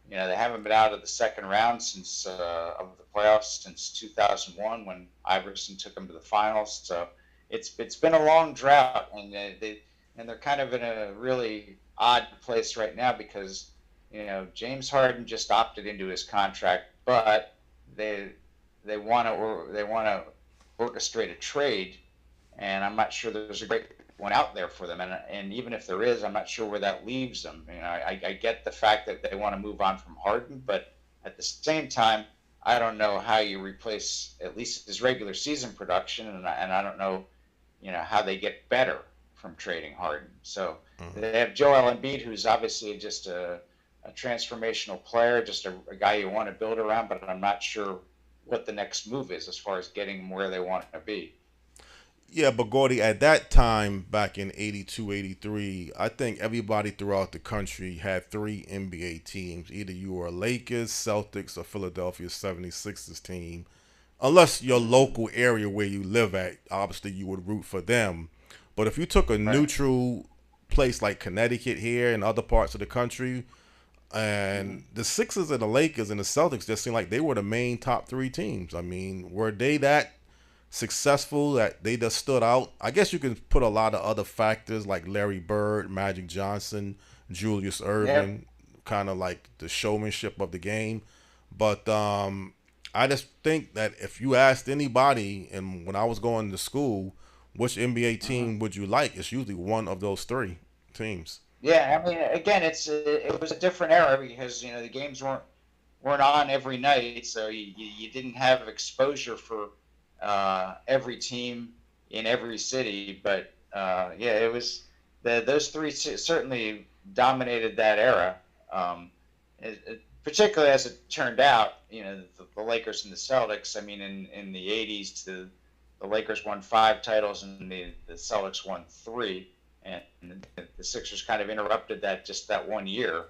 They haven't been out of the second round since of the playoffs since 2001 when Iverson took them to the finals. So it's been a long drought, and they're kind of in a really odd place right now because James Harden just opted into his contract, but they want to orchestrate a trade, and I'm not sure there's a great one out there for them, and even if there is, I'm not sure where that leaves them. I get the fact that they want to move on from Harden, but at the same time, I don't know how you replace at least his regular season production, and I don't know, how they get better from trading Harden. So they have Joel Embiid, who's obviously just a transformational player, just a guy you want to build around, but I'm not sure what the next move is as far as getting them where they want to be. Yeah, but Gordy, at that time, back in 82, 83, I think everybody throughout the country had three NBA teams. Either you were a Lakers, Celtics, or Philadelphia 76ers team. Unless your local area where you live at, obviously you would root for them. But if you took a neutral place like Connecticut here and other parts of the country, and the Sixers and the Lakers and the Celtics just seemed like they were the main top three teams. I mean, were they that successful that they just stood out? I guess you can put a lot of other factors like Larry Bird, Magic Johnson, Julius Erving, kind of like the showmanship of the game. But I just think that if you asked anybody, and when I was going to school, which NBA team would you like, it's usually one of those three teams. Yeah, I mean, again, it was a different era because the games weren't on every night, so you didn't have exposure for every team in every city. But it was those three certainly dominated that era. Particularly as it turned out, the Lakers and the Celtics. I mean, in the '80s, the Lakers won 5 titles and the Celtics won 3. And the Sixers kind of interrupted that 1 year.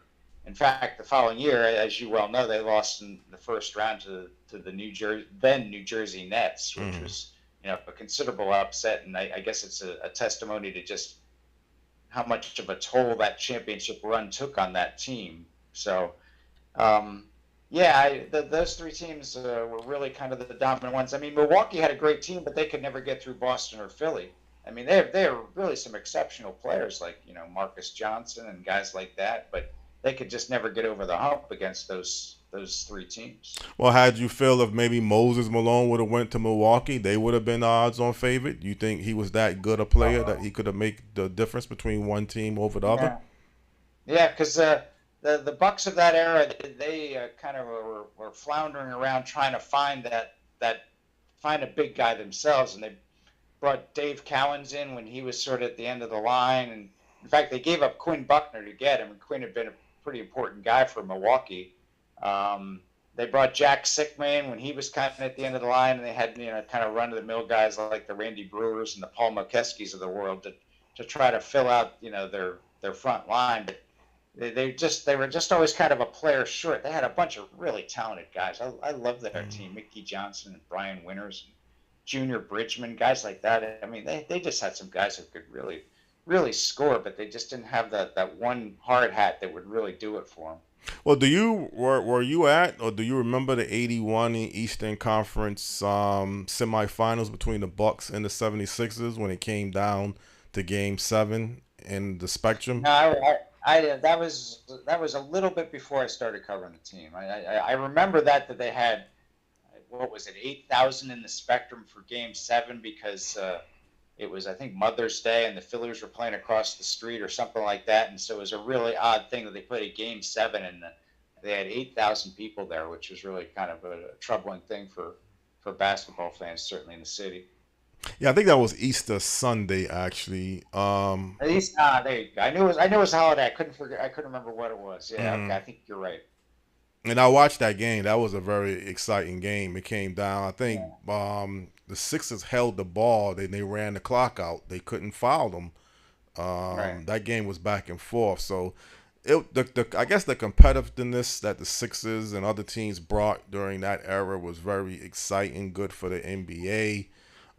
In fact, the following year, as you well know, they lost in the first round to the New Jersey Nets, which was a considerable upset. And I guess it's a testimony to just how much of a toll that championship run took on that team. So, those three teams were really kind of the dominant ones. I mean, Milwaukee had a great team, but they could never get through Boston or Philly. I mean, they're really some exceptional players like, Marcus Johnson and guys like that, but they could just never get over the hump against those three teams. Well, how'd you feel if maybe Moses Malone would have went to Milwaukee? They would have been odds-on favorite. You think he was that good a player that he could have made the difference between one team over the other? Yeah, because the Bucks of that era, they kind of were floundering around trying to find find a big guy themselves, and they brought Dave Cowens in when he was sort of at the end of the line. And in fact, they gave up Quinn Buckner to get him, and Quinn had been a pretty important guy for Milwaukee. They brought Jack Sickman when he was kind of at the end of the line, and they had kind of run-of-the-mill guys like the Randy Brewers and the Paul McKeskys of the world to try to fill out their front line. But they were just always kind of a player short. They had a bunch of really talented guys. I love their team, Mickey Johnson and Brian Winters and Junior Bridgman, guys like that. I mean, they just had some guys who could really, really score, but they just didn't have that one hard hat that would really do it for them. Well, were you at, or do you remember the 81 Eastern Conference semifinals between the Bucks and the 76ers when it came down to Game 7 in the Spectrum? No, that was a little bit before I started covering the team. I remember that they had, what was it, 8,000 in the Spectrum for Game 7 because it was, I think, Mother's Day and the Phillies were playing across the street or something like that, and so it was a really odd thing that they put a Game 7 and they had 8,000 people there, which was really kind of a troubling thing for basketball fans, certainly in the city. Yeah, I think that was Easter Sunday actually. At least, there you go. I knew it was a holiday. I couldn't forget. I couldn't remember what it was. Yeah, okay, I think you're right. And I watched that game. That was a very exciting game. It came down. I think Yeah, the Sixers held the ball. They ran the clock out. They couldn't foul them. right. That game was back and forth. So I guess the competitiveness that the Sixers and other teams brought during that era was very exciting, good for the NBA.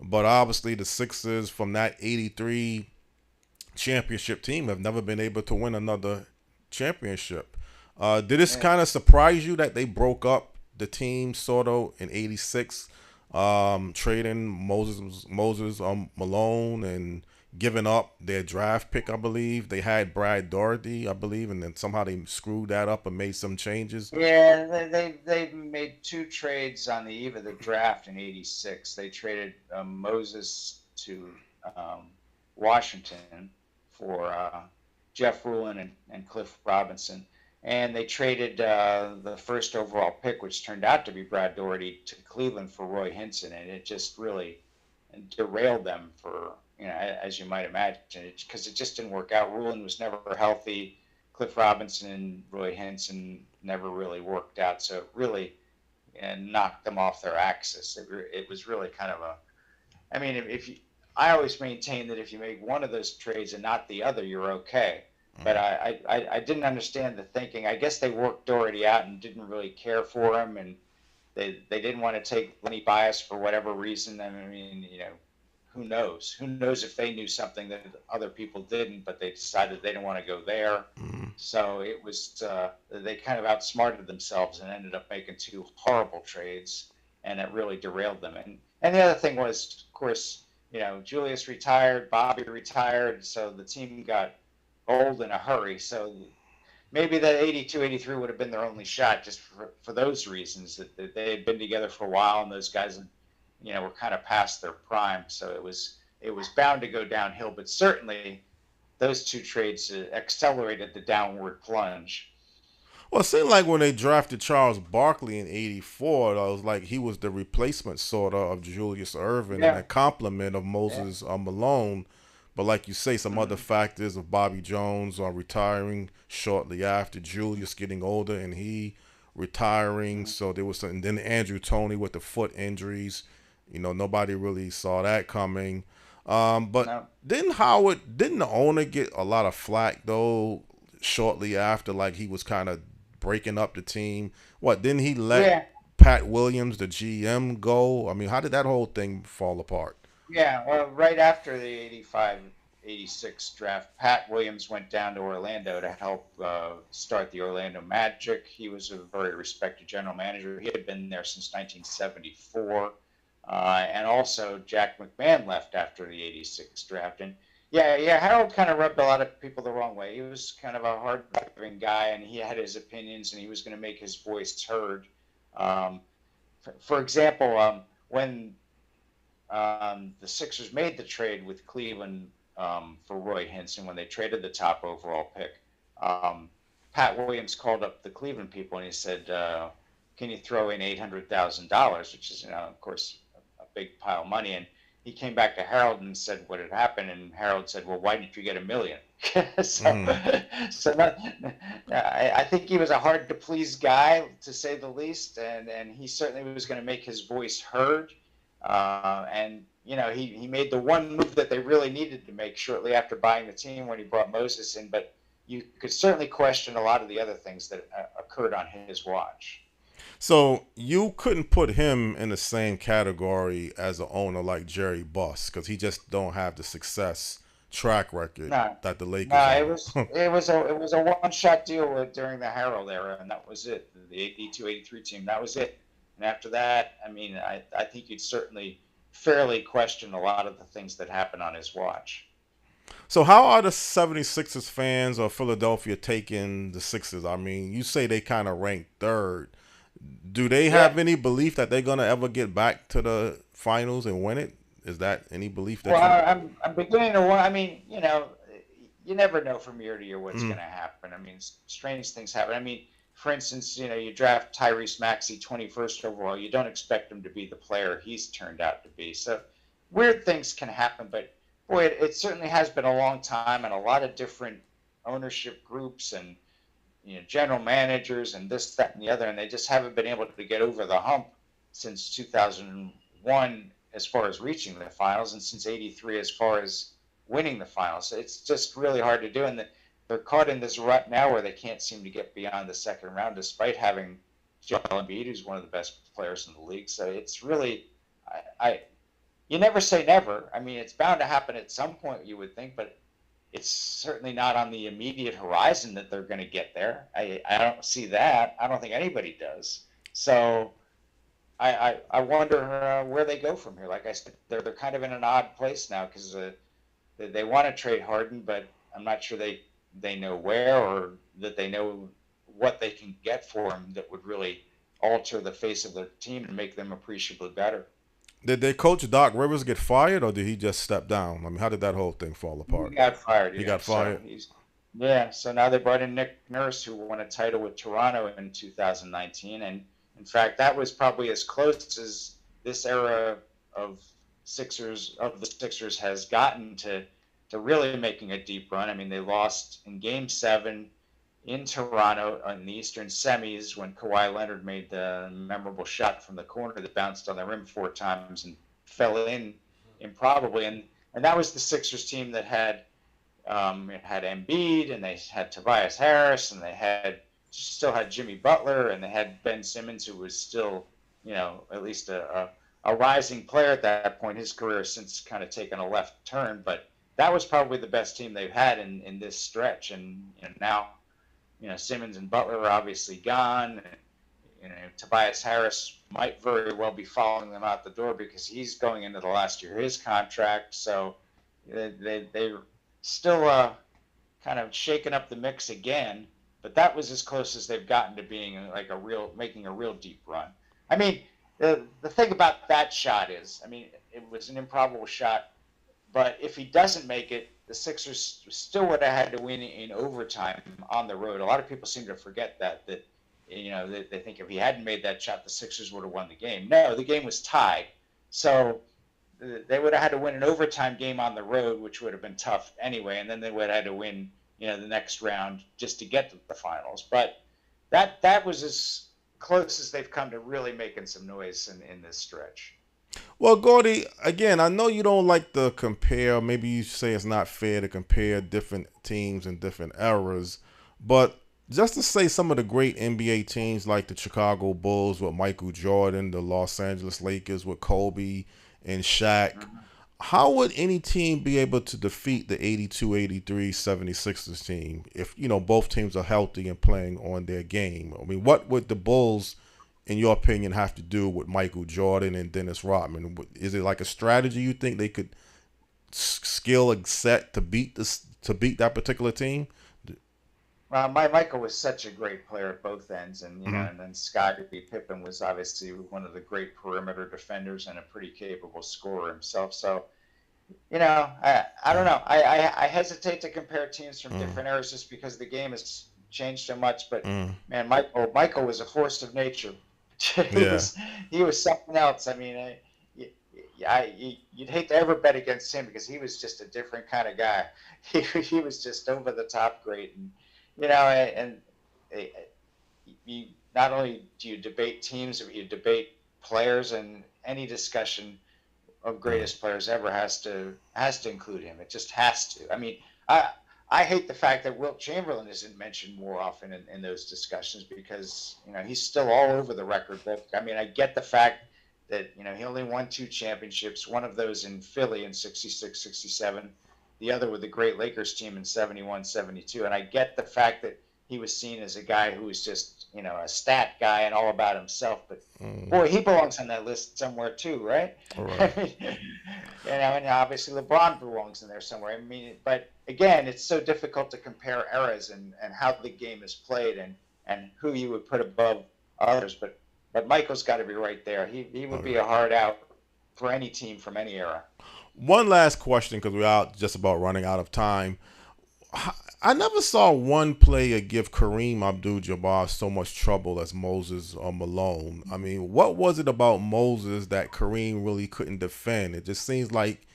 But obviously the Sixers from that 83 championship team have never been able to win another championship. Did this Yeah. kind of surprise you that they broke up the team sort of in '86, trading Moses Malone and giving up their draft pick? I believe they had Brad Doherty, I believe, and then somehow they screwed that up and made some changes. Yeah, they made two trades on the eve of the draft in '86. They traded Moses to um, Washington for Jeff Rulin and Cliff Robinson, and they traded the first overall pick, which turned out to be Brad Doherty, to Cleveland for Roy Hinson, and it just really derailed them for, as you might imagine, because it just didn't work out. Rulin was never healthy. Cliff Robinson and Roy Hinson never really worked out, so it really knocked them off their axis. It was really kind of a, I mean, if you, I always maintain that if you make one of those trades and not the other, you're okay. But I didn't understand the thinking. I guess they worked Doherty out and didn't really care for him, and they didn't want to take Lenny Bias for whatever reason. I mean, who knows? Who knows if they knew something that other people didn't, but they decided they didn't want to go there. So it was they kind of outsmarted themselves and ended up making two horrible trades, and it really derailed them. And the other thing was, of course, Julius retired, Bobby retired, so the team got old in a hurry. So maybe that 82, 83 would have been their only shot, just for those reasons, that they had been together for a while and those guys, were kind of past their prime. So it was bound to go downhill. But certainly, those two trades accelerated the downward plunge. Well, it seemed like when they drafted Charles Barkley in '84, it was like he was the replacement sort of Julius Erving and Yeah, a complement of yeah, Moses Malone. But like you say, some other mhm, factors of Bobby Jones retiring shortly after, Julius getting older and he retiring. mhm. So there was some, and then Andrew Toney with the foot injuries. Nobody really saw that coming. But No, didn't the owner get a lot of flack though shortly after, like he was kind of breaking up the team? What, didn't he let yeah. Pat Williams, the GM, go? I mean, how did that whole thing fall apart? Yeah, well, right after the 85, 86 draft, Pat Williams went down to Orlando to help start the Orlando Magic. He was a very respected general manager. He had been there since 1974. And also, Jack McMahon left after the 86 draft. And yeah, Harold kind of rubbed a lot of people the wrong way. He was kind of a hard-driving guy, and he had his opinions, and he was going to make his voice heard. Um, for example, when the Sixers made the trade with Cleveland for Roy Hinson, when they traded the top overall pick. Pat Williams called up the Cleveland people and he said, "Can you throw in $800,000?" Which is, of course, a big pile of money. And he came back to Harold and said what had happened, and Harold said, "Well, why didn't you get a million?" so, Mm. so I think he was a hard to please guy, to say the least, and he certainly was going to make his voice heard. And he made the one move that they really needed to make shortly after buying the team when he brought Moses in. But you could certainly question a lot of the other things that occurred on his watch. So you couldn't put him in the same category as an owner like Jerry Buss because he just don't have the success track record No, that the Lakers no, it have. was it was a it was a one shot deal during the Harold era, and that was it. The 82, 83 team, that was it. And after that, I mean, I think you'd certainly fairly question a lot of the things that happened on his watch. So how are the 76ers fans of Philadelphia taking the Sixers? I mean, you say they kind of rank third. Do they have any belief that they're going to ever get back to the finals and win it? Is that any belief that Well, you... I'm beginning to want. I mean, you never know from year to year what's going to happen. I mean, strange things happen. I mean, for instance, you draft Tyrese Maxey 21st overall. You don't expect him to be the player he's turned out to be. So weird things can happen. But boy, it certainly has been a long time, and a lot of different ownership groups and general managers and this, that, and the other, and they just haven't been able to get over the hump since 2001 as far as reaching the finals, and since '83 as far as winning the finals. So it's just really hard to do, and they're caught in this rut now where they can't seem to get beyond the second round, despite having Joel Embiid, who's one of the best players in the league. So it's really, you never say never. I mean, it's bound to happen at some point, you would think, but it's certainly not on the immediate horizon that they're going to get there. I don't see that. I don't think anybody does. So I wonder where they go from here. Like I said, they're kind of in an odd place now because they want to trade Harden, but I'm not sure they know where, or that they know what they can get for him that would really alter the face of their team and make them appreciably better. Did their coach Doc Rivers get fired, or did he just step down? I mean, how did that whole thing fall apart? He got fired. He got fired. So now they brought in Nick Nurse, who won a title with Toronto in 2019, and in fact, that was probably as close as this era of the Sixers has gotten to really making a deep run. I mean, they lost in Game 7 in Toronto in the Eastern semis when Kawhi Leonard made the memorable shot from the corner that bounced on the rim 4 times and fell in improbably. And that was the Sixers team that had Embiid, and they had Tobias Harris, and they still had Jimmy Butler, and they had Ben Simmons, who was still, at least a rising player at that point. His career has since kind of taken a left turn, but that was probably the best team they've had in this stretch. And now, Simmons and Butler are obviously gone. Tobias Harris might very well be following them out the door because he's going into the last year of his contract. So they're still kind of shaking up the mix again. But that was as close as they've gotten to being making a real deep run. I mean, the thing about that shot is, I mean, it was an improbable shot, but if he doesn't make it, the Sixers still would have had to win in overtime on the road. A lot of people seem to forget that they think if he hadn't made that shot, the Sixers would have won the game. No, the game was tied. So they would have had to win an overtime game on the road, which would have been tough anyway, and then they would have had to win the next round just to get to the finals. But that was as close as they've come to really making some noise in this stretch. Well, Gordy, again, I know you don't like to compare. Maybe you say it's not fair to compare different teams in different eras. But just to say some of the great NBA teams like the Chicago Bulls with Michael Jordan, the Los Angeles Lakers with Kobe and Shaq, how would any team be able to defeat the 82-83 76ers team if, both teams are healthy and playing on their game? I mean, what would the Bulls, in your opinion, have to do with Michael Jordan and Dennis Rodman? Is it like a strategy you think they could skill and set to beat that particular team? Michael was such a great player at both ends, and and then Scottie Pippen was obviously one of the great perimeter defenders and a pretty capable scorer himself. So, I don't know. I hesitate to compare teams from different eras just because the game has changed so much. But man, Michael was a force of nature. He was something else. I mean, you'd hate to ever bet against him because he was just a different kind of guy. He was just over the top great, and you not only do you debate teams, but you debate players, and any discussion of greatest players ever has to include him. It just has to. I mean, I hate the fact that Wilt Chamberlain isn't mentioned more often in those discussions because, he's still all over the record book. I mean, I get the fact that, he only won 2 championships, one of those in Philly in 66, 67, the other with the great Lakers team in 71, 72. And I get the fact that he was seen as a guy who was just a stat guy and all about himself. But boy, he belongs on that list somewhere too, right? Right. I mean, and obviously LeBron belongs in there somewhere. I mean, but again, it's so difficult to compare eras and how the game is played and who you would put above others. But Michael's got to be right there. He would be a hard out for any team from any era. One last question, because we're out just about running out of time. I never saw one player give Kareem Abdul-Jabbar so much trouble as Moses or Malone. I mean, what was it about Moses that Kareem really couldn't defend? It just seems like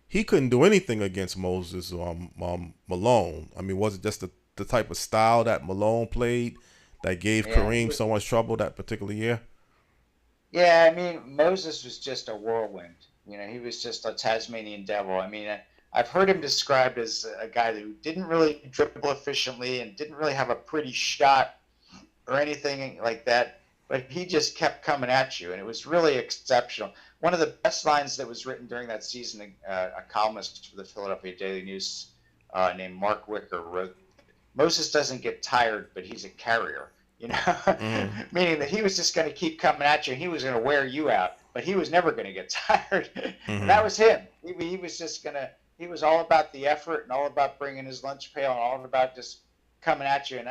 he couldn't do anything against Moses or Malone. I mean, was it just the type of style that Malone played that gave Kareem so much trouble that particular year? Yeah, I mean, Moses was just a whirlwind. He was just a Tasmanian devil. I mean, I've heard him described as a guy who didn't really dribble efficiently and didn't really have a pretty shot or anything like that, but he just kept coming at you, and it was really exceptional. One of the best lines that was written during that season, a columnist for the Philadelphia Daily News named Mark Wicker wrote, "Moses doesn't get tired, but he's a carrier." Meaning that he was just going to keep coming at you, and he was going to wear you out, but he was never going to get tired. And that was him. He was just going to. He was all about the effort and all about bringing his lunch pail and all about just coming at you.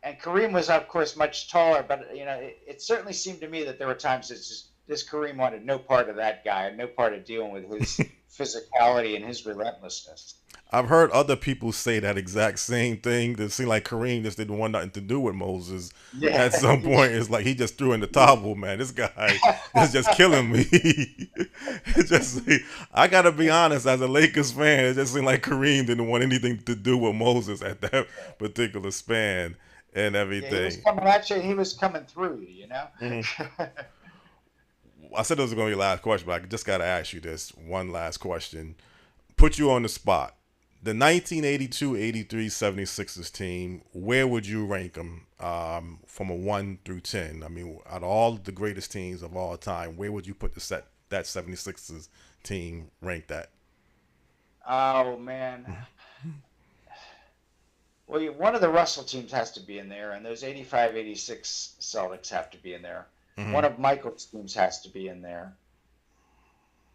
And Kareem was, of course, much taller, but it certainly seemed to me that there were times that this Kareem wanted no part of that guy and no part of dealing with his physicality and his relentlessness. I've heard other people say that exact same thing. It seemed like Kareem just didn't want nothing to do with Moses. Yeah. At some point, it's like he just threw in the towel, man. This guy is just killing me. I got to be honest, as a Lakers fan, it just seemed like Kareem didn't want anything to do with Moses at that particular span and everything. Yeah, he was coming at you, he was coming through you, Mm-hmm. I said this was going to be the last question, but I just got to ask you this one last question. Put you on the spot. The 1982-83 76ers team, where would you rank them from a 1 through 10? I mean, out of all the greatest teams of all time, where would you put that 76ers team ranked at? Oh, man. Well, one of the Russell teams has to be in there, and those 85-86 Celtics have to be in there. Mm-hmm. One of Michael's teams has to be in there.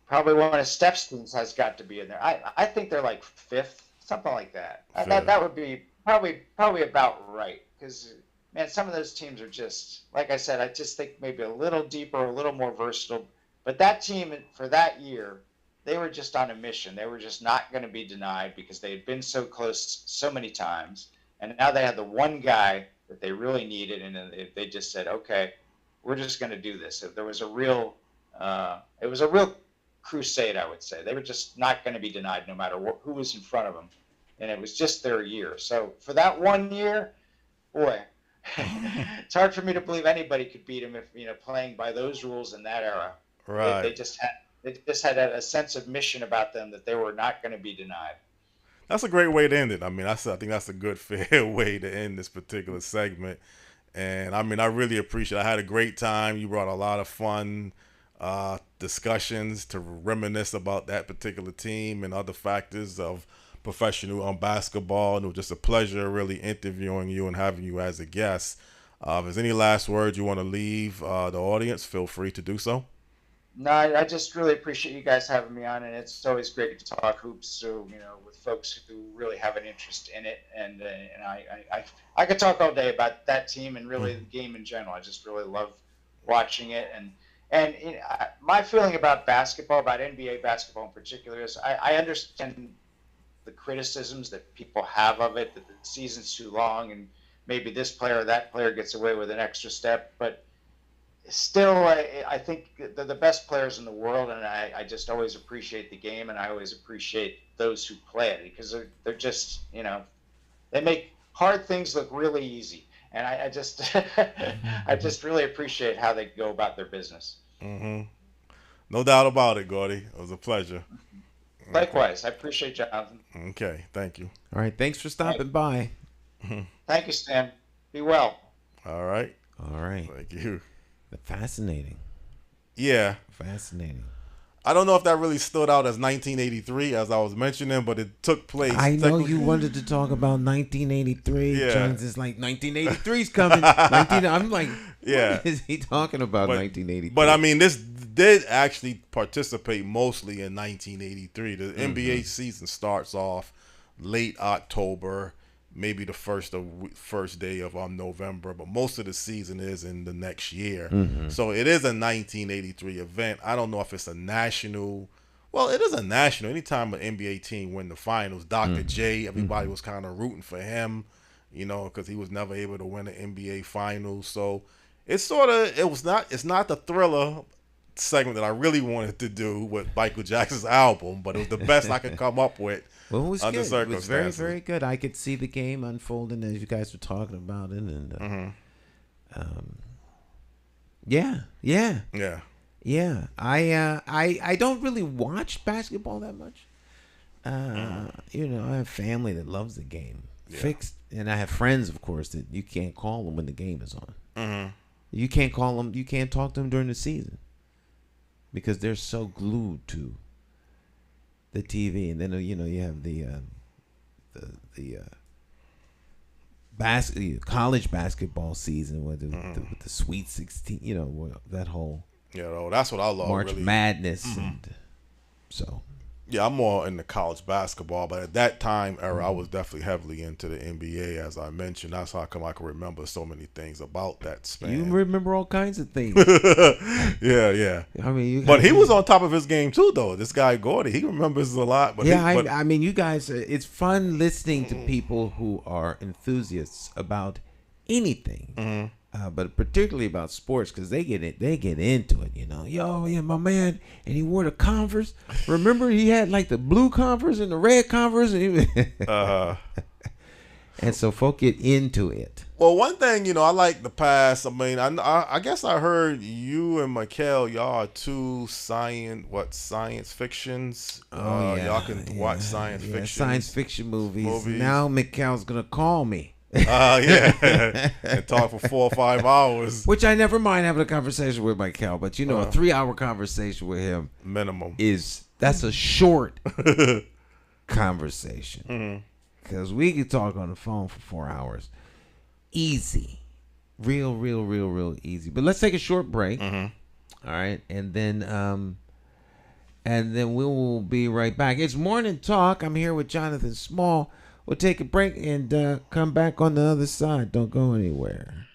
Probably one of Steph's teams has got to be in there. I think they're like fifth, something like that. That would be probably about right. Because, man, some of those teams are just, like I said, I just think maybe a little deeper, a little more versatile. But that team for that year, they were just on a mission. They were just not going to be denied because they had been so close so many times. And now they had the one guy that they really needed, and they just said, okay, we're just going to do this. There was a real crusade, I would say. They were just not going to be denied no matter who was in front of them. And it was just their year. So for that 1 year, boy, it's hard for me to believe anybody could beat them if, playing by those rules in that era. Right. They just had a sense of mission about them that they were not going to be denied. That's a great way to end it. I mean, I think that's a good, fair way to end this particular segment. And, I mean, I really appreciate it. I had a great time. You brought a lot of fun discussions to reminisce about that particular team and other factors of professional basketball. And it was just a pleasure really interviewing you and having you as a guest. If there's any last words you want to leave the audience, feel free to do so. No, I just really appreciate you guys having me on, and it's always great to talk hoops. So with folks who really have an interest in it, and I could talk all day about that team and really the game in general. I just really love watching it, and my feeling about basketball, about NBA basketball in particular, is I understand the criticisms that people have of it, that the season's too long, and maybe this player or that player gets away with an extra step, but still, I think they're the best players in the world, and I just always appreciate the game, and I always appreciate those who play it because they're just, they make hard things look really easy, and I just I just really appreciate how they go about their business. Mm-hmm. No doubt about it, Gordy. It was a pleasure. Likewise, I appreciate Jonathan. Okay, thank you. All right, thanks for stopping by. Thank you, Stan. Be well. All right. All right. Thank you. Fascinating. Yeah. Fascinating. I don't know if that really stood out as 1983, as I was mentioning, but it took place. I know you wanted to talk about 1983. Yeah. Jones is like, 1983's coming. I'm like, Yeah. what is he talking about, 1983? But I mean, this did actually participate mostly in 1983. The NBA season starts off late October, maybe the first day of November, but most of the season is in the next year. So it is a 1983 event. I don't know if it's a national. Well, it is a national. Anytime an NBA team win the finals, Dr. J, everybody was kind of rooting for him, because he was never able to win an NBA finals. So it's not the Thriller segment that I really wanted to do with Michael Jackson's album, but it was the best I could come up with. Well, it was under good. It was very, circumstances. very good. I could see the game unfolding as you guys were talking about it, and yeah. I don't really watch basketball that much. I have family that loves the game fixed, and I have friends, of course, that you can't call them when the game is on. You can't call them. You can't talk to them during the season because they're so glued to the TV, and then you have the college basketball season with the Sweet 16, that whole that's what I love. March really. Madness, and so. Yeah, I'm more into college basketball, but at that time era, I was definitely heavily into the NBA, as I mentioned. That's how come I can remember so many things about that span. You remember all kinds of things. Yeah. I mean, but he was on top of his game too, though. This guy Gordy, he remembers a lot. But I mean, you guys, it's fun listening to people who are enthusiasts about anything. But particularly about sports, because they get into it, my man, and he wore the Converse. Remember, he had like the blue Converse and the red Converse, and and so folk get into it. Well, one thing, I like the past. I mean, I guess I heard you and McCauley, y'all are two science fictions. Y'all can watch science fiction. Science fiction movies. Now McCall's gonna call me. And talk for 4 or 5 hours. Which I never mind having a conversation with my Cal, but a 3-hour conversation with him minimum that's a short conversation. Because we could talk on the phone for 4 hours. Easy. Real easy. But let's take a short break. All right. And then we will be right back. It's Morning Talk. I'm here with Jonathan Small. We'll take a break and come back on the other side. Don't go anywhere.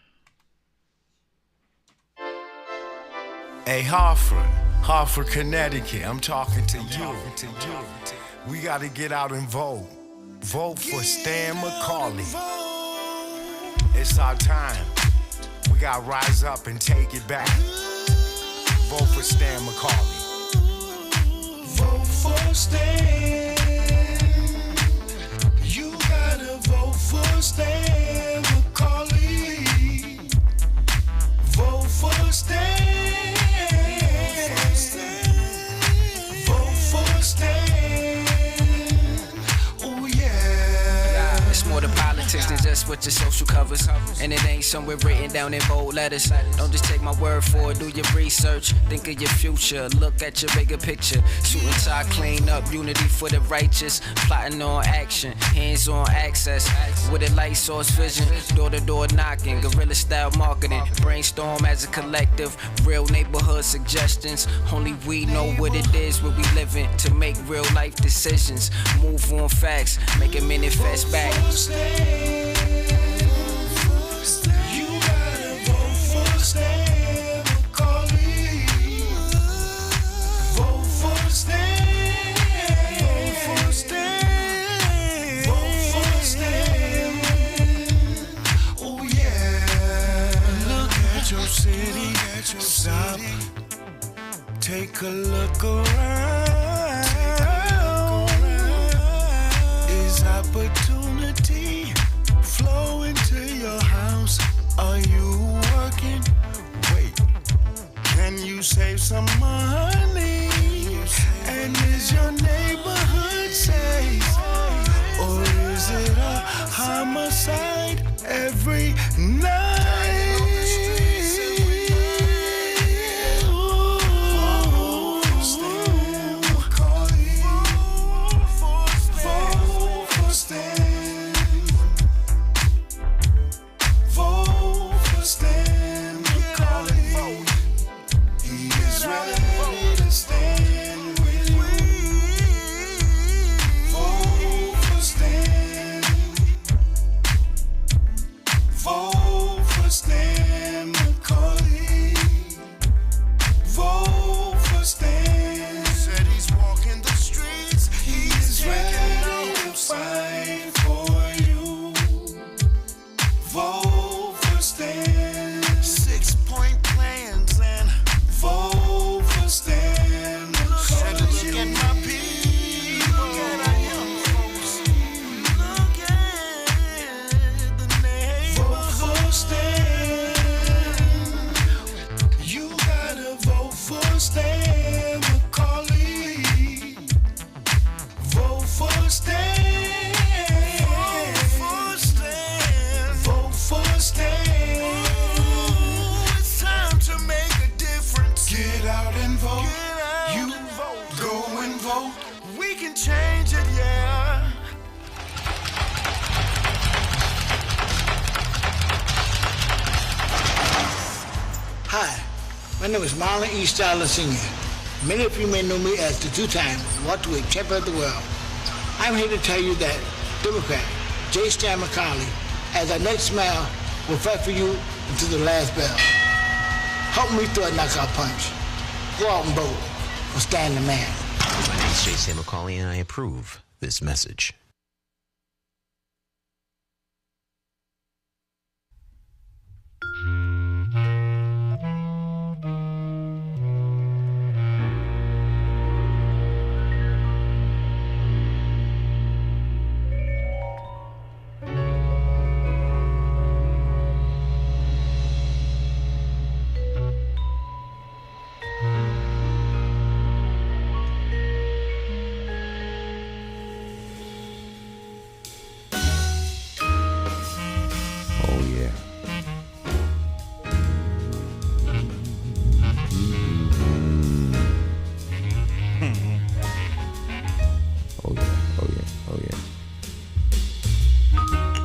Hey, Hartford, Connecticut, I'm talking to you. We got to get out and vote. Vote for Stan McCauley. It's our time. We got to rise up and take it back. Vote for Stan McCauley. Vote for Stan. Vote for Stan McCauley. Vote for Stan. Vote for Stan. Oh yeah. It's more than politics than just what your social covers. And it ain't somewhere written down in bold letters. Don't just take my word for it, do your research. Think of your future, look at your bigger picture. Suit and tie, clean up, unity for the righteous. Plotting on action, hands-on access. With a light source vision, door-to-door knocking. Guerrilla style marketing, brainstorm as a collective. Real neighborhood suggestions. Only we know what it is where we living. To make real life decisions. Move on facts, make it manifest back. You gotta vote for Stan McCauley. Vote for Stan. Vote for Stan. Vote for Stan. Oh yeah. Look at your city. Stop. Take a look around. Is opportunity flow into your house? Are you working? Wait, can you save some money? And is your neighborhood safe? Or is it a homicide every night? Ooh. Stan McCauley. Vote for Stan. Vote for Stan. Vote for Stan. Ooh, it's time to make a difference. Get out and vote. Get out you and vote. Go and vote. We can change it, yeah. Hi, my name is Marlon E. Styler Sr. Many of you may know me as the two-time welterweight champion of the world. I'm here to tell you that Democrat J. Stan McCauley, as our next mayor, will fight for you until the last bell. Help me throw a knockout punch. Go out and vote for Stan the Man. My name is J. Stan McCauley, and I approve this message.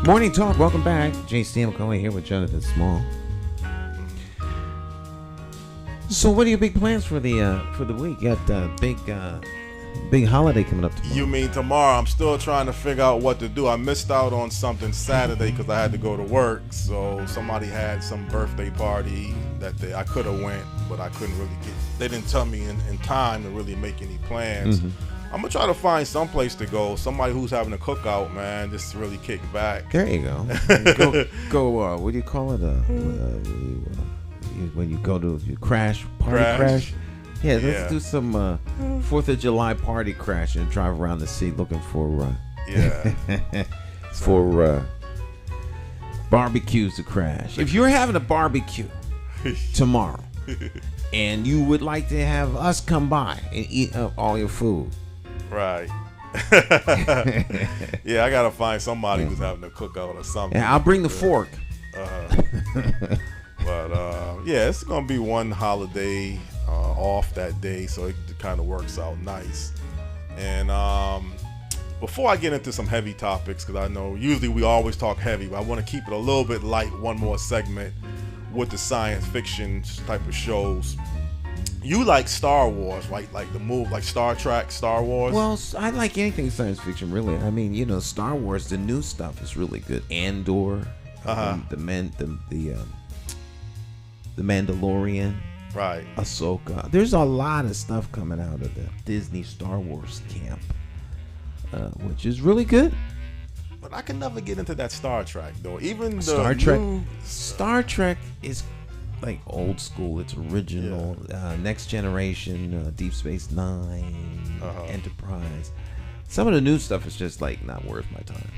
Morning Talk, welcome back. J. Stan McCauley here with Jonathan Small. So, what are your big plans for the week? You got big holiday coming up tomorrow. You mean tomorrow? I'm still trying to figure out what to do. I missed out on something Saturday because I had to go to work. So somebody had some birthday party that I could have went, but I couldn't really get. They didn't tell me in time to really make any plans. Mm-hmm. I'm gonna try to find some place to go. Somebody who's having a cookout, man, just to really kick back. There you go. What do you call it? When you go to you crash. Yeah, let's do some 4th of July party crash and drive around the city looking for for barbecues to crash. If you're having a barbecue tomorrow and you would like to have us come by and eat up all your food. Right. Yeah, I gotta find somebody who's having a cookout or something. Yeah, I'll bring the fork. But yeah, it's gonna be one holiday off that day, so it kind of works out nice. And before I get into some heavy topics, because I know usually we always talk heavy, but I want to keep it a little bit light. One more segment with the science fiction type of shows. You like Star Wars, right? Like the move, like Star Trek, Star Wars. Well, I like anything science fiction, really. I mean, Star Wars, the new stuff is really good. Andor, the Mandalorian, right? Ahsoka. There's a lot of stuff coming out of the Disney Star Wars camp, which is really good. But I can never get into that Star Trek, though. Even the Star Trek is like old school. It's original. Next Generation, Deep Space Nine, Enterprise. Some of the new stuff is just like not worth my time.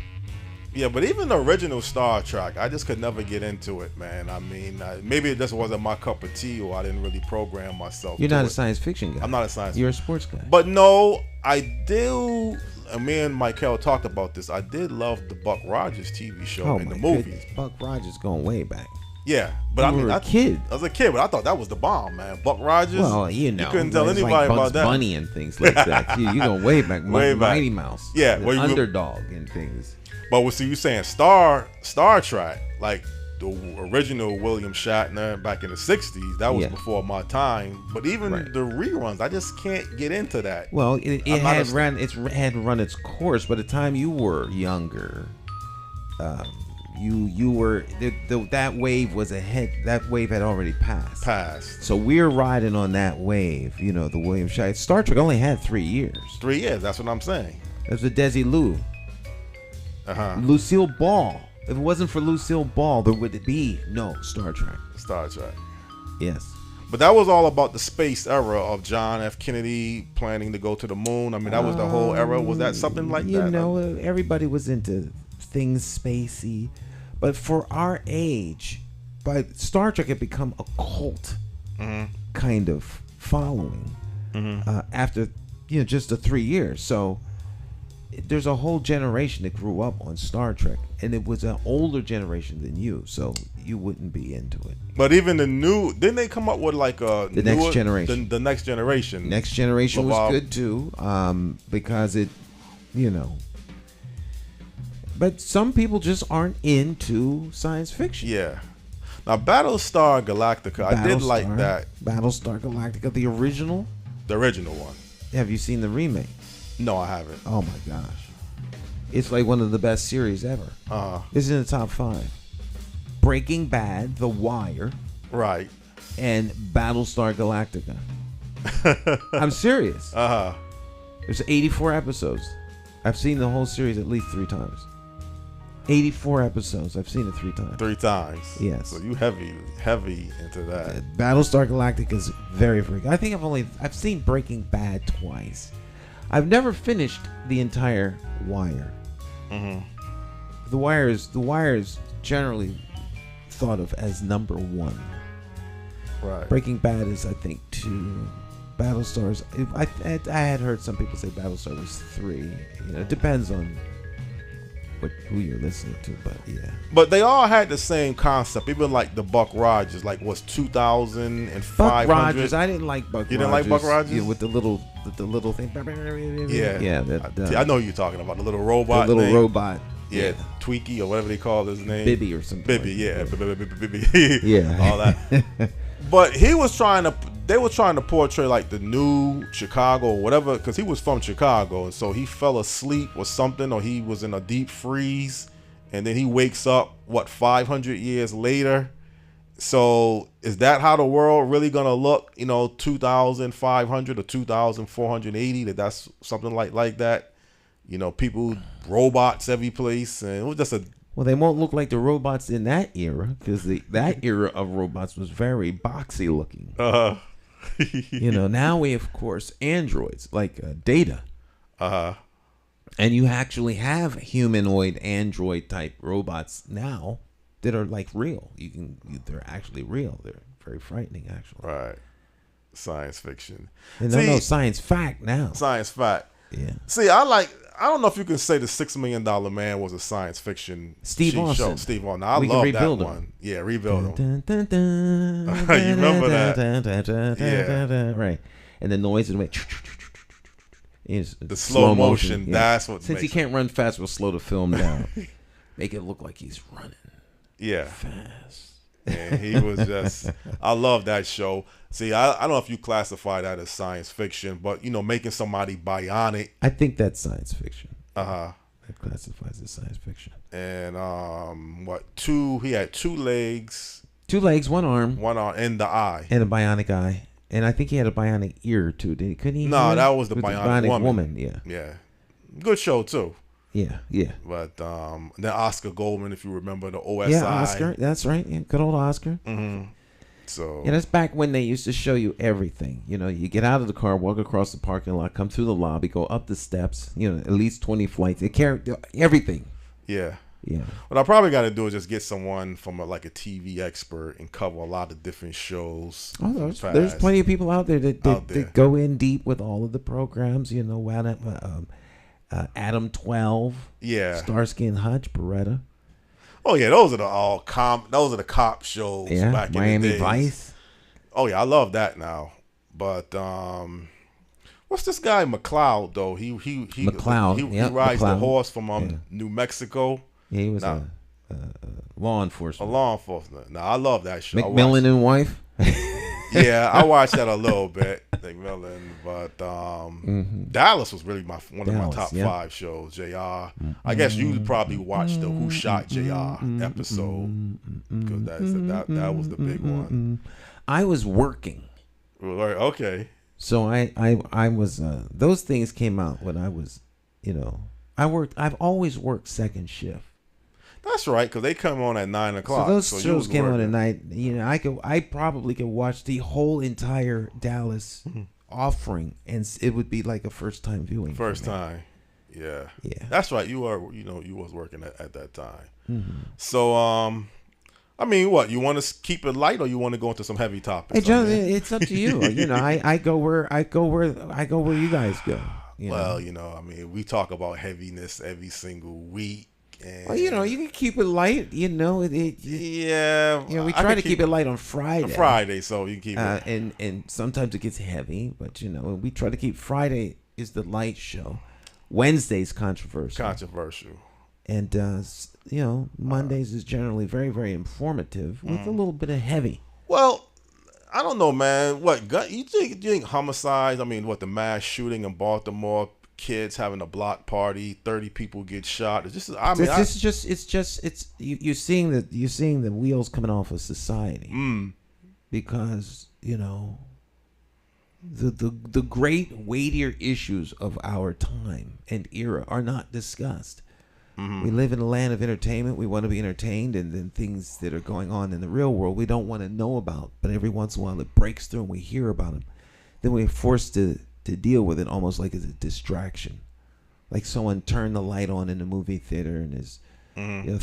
Yeah, but even the original Star Trek, I just could never get into it, man. I mean, maybe it just wasn't my cup of tea, or I didn't really program myself. You're not a science fiction guy. I'm not a science. You're a sports guy. But no, I do. And me and Michael talked about this. I did love the Buck Rogers TV show in the movies. Goodness. Buck Rogers going way back. Yeah, but I was a kid, but I thought that was the bomb, man. Buck Rogers. Well, you couldn't tell anybody like about that. Bunny and things like that. You go way back. Mighty Mouse. Yeah, the underdog and things. But see, you saying Star Trek, like the original William Shatner back in the '60s. That was before my time. But even the reruns, I just can't get into that. Well, it had run its course. By the time you were younger, you were that wave was ahead. That wave had already passed. So we're riding on that wave. The William Shatner. Star Trek only had 3 years. 3 years. That's what I'm saying. That's the Desilu. Lucille Ball. If it wasn't for Lucille Ball, there would be no Star Trek. Yes. But that was all about the space era of John F. Kennedy planning to go to the moon. I mean, that was the whole era. Was that something like that? Everybody was into things spacey. But for our age, Star Trek had become a cult kind of following after just the 3 years. So there's a whole generation that grew up on Star Trek, and it was an older generation than you, so you wouldn't be into it. But even the new, didn't they come up with like a Next Generation? The Next Generation. Next Generation was good too, because it, but some people just aren't into science fiction. Yeah. Now, Battlestar Galactica, I did like that. Battlestar Galactica, the original? The original one. Have you seen the remake? No, I haven't. Oh my gosh. It's like one of the best series ever. It's in the top 5. Breaking Bad, The Wire. Right. And Battlestar Galactica. I'm serious. There's 84 episodes. I've seen the whole series at least 3 times. 84 episodes. I've seen it 3 times. 3 times. Yes. So you heavy into that. Battlestar Galactica is very, very good. I think I've seen Breaking Bad twice. I've never finished the entire Wire. The Wire is generally thought of as number 1. Right. Breaking Bad is, I think, 2. Battlestar's. I had heard some people say Battlestar was 3. It depends on who you're listening to, but yeah. But they all had the same concept. Even like the Buck Rogers, like was 2,500. Buck Rogers, I didn't like Buck Rogers. You didn't like Buck Rogers? Yeah, with the little thing. Yeah, yeah. I know who you're talking about, the little robot. The little robot. Yeah, Tweaky or whatever they call his name. Bibby or something. Bibby, yeah. Bibby. Yeah. All that. But they were trying to portray like the new Chicago or whatever, because he was from Chicago, and so he fell asleep or something, or he was in a deep freeze, and then he wakes up 500 years later. So is that how the world really gonna look? 2,500 or 2,480? That's something like that. People, robots every place, and it was just a. Well, they won't look like the robots in that era, because that era of robots was very boxy looking. Now we have, of course, androids like Data. And you actually have humanoid android type robots now that are like real. They're actually real. They're very frightening, actually. Right. Science fiction. No, science fact now. Science fact. Yeah. See, I don't know if you can say the $6 Million Man was a science fiction Steve Austin. show. Steve Austin. I love that one. Yeah, rebuild him. You remember that? Yeah. Right. And the noise and the slow motion. Yeah. That's what. Since he can't run fast, we'll slow the film down. Make it look like he's running. Yeah. Fast. And he was just. I love that show. See, I don't know if you classify that as science fiction, but making somebody bionic. I think that's science fiction. That classifies as science fiction. And he had 2 legs. 2 legs, 1 arm. 1 arm, and the eye. And a bionic eye. And I think he had a bionic ear too. Couldn't he? No, that was the bionic woman. Yeah. Yeah. Good show too. Yeah, yeah. But then Oscar Goldman, if you remember the OSI. Yeah, Oscar. That's right. Yeah, good old Oscar. Mm-hmm. So. Yeah, that's back when they used to show you everything. You get out of the car, walk across the parking lot, come through the lobby, go up the steps. At least 20 flights. They carry everything. Yeah. Yeah. What I probably got to do is just get someone from a TV expert and cover a lot of different shows. Oh, there's plenty of people out there that go in deep with all of the programs. Adam 12. Yeah. Starsky and Hutch, Beretta. Oh yeah, those are the cop shows back in Miami the days. Vice. Oh yeah, I love that now. But what's this guy McCloud though? He rides the horse from New Mexico. Yeah, he was a law enforcement. A law enforcement. Now I love that show. McMillan and Wife. Yeah, I watched that a little bit. McMillan, but Dallas was really one of my top 5 shows. JR. I guess you probably watched the Who Shot JR episode, because that was the big one. I was working. Okay. So I was those things came out when I was, I've always worked second shift. That's right, because they come on at 9 o'clock. So those shows came on at night. I probably could watch the whole entire Dallas offering, and it would be like a first time viewing. First time, yeah. Yeah. That's right. You was working at that time. Mm-hmm. So I mean, what you want to keep it light, or you want to go into some heavy topics? Hey, John, it's up to you. I go where you guys go. I mean, we talk about heaviness every single week. And well, you can keep it light. We try to keep it light on Friday. So you keep it. And sometimes it gets heavy, but we try to keep Friday is the light show. Wednesday's controversial. And Mondays is generally very, very informative with a little bit of heavy. Well, I don't know, man. What you think homicides? I mean, what the mass shooting in Baltimore? Kids having a block party, 30 people get shot. You're seeing the wheels coming off of society because the great weightier issues of our time and era are not discussed. We live in a land of entertainment. We want to be entertained, and then things that are going on in the real world we don't want to know about. But every once in a while it breaks through and we hear about them. Then we're forced to deal with it almost like it's a distraction. Like someone turned the light on in the movie theater and is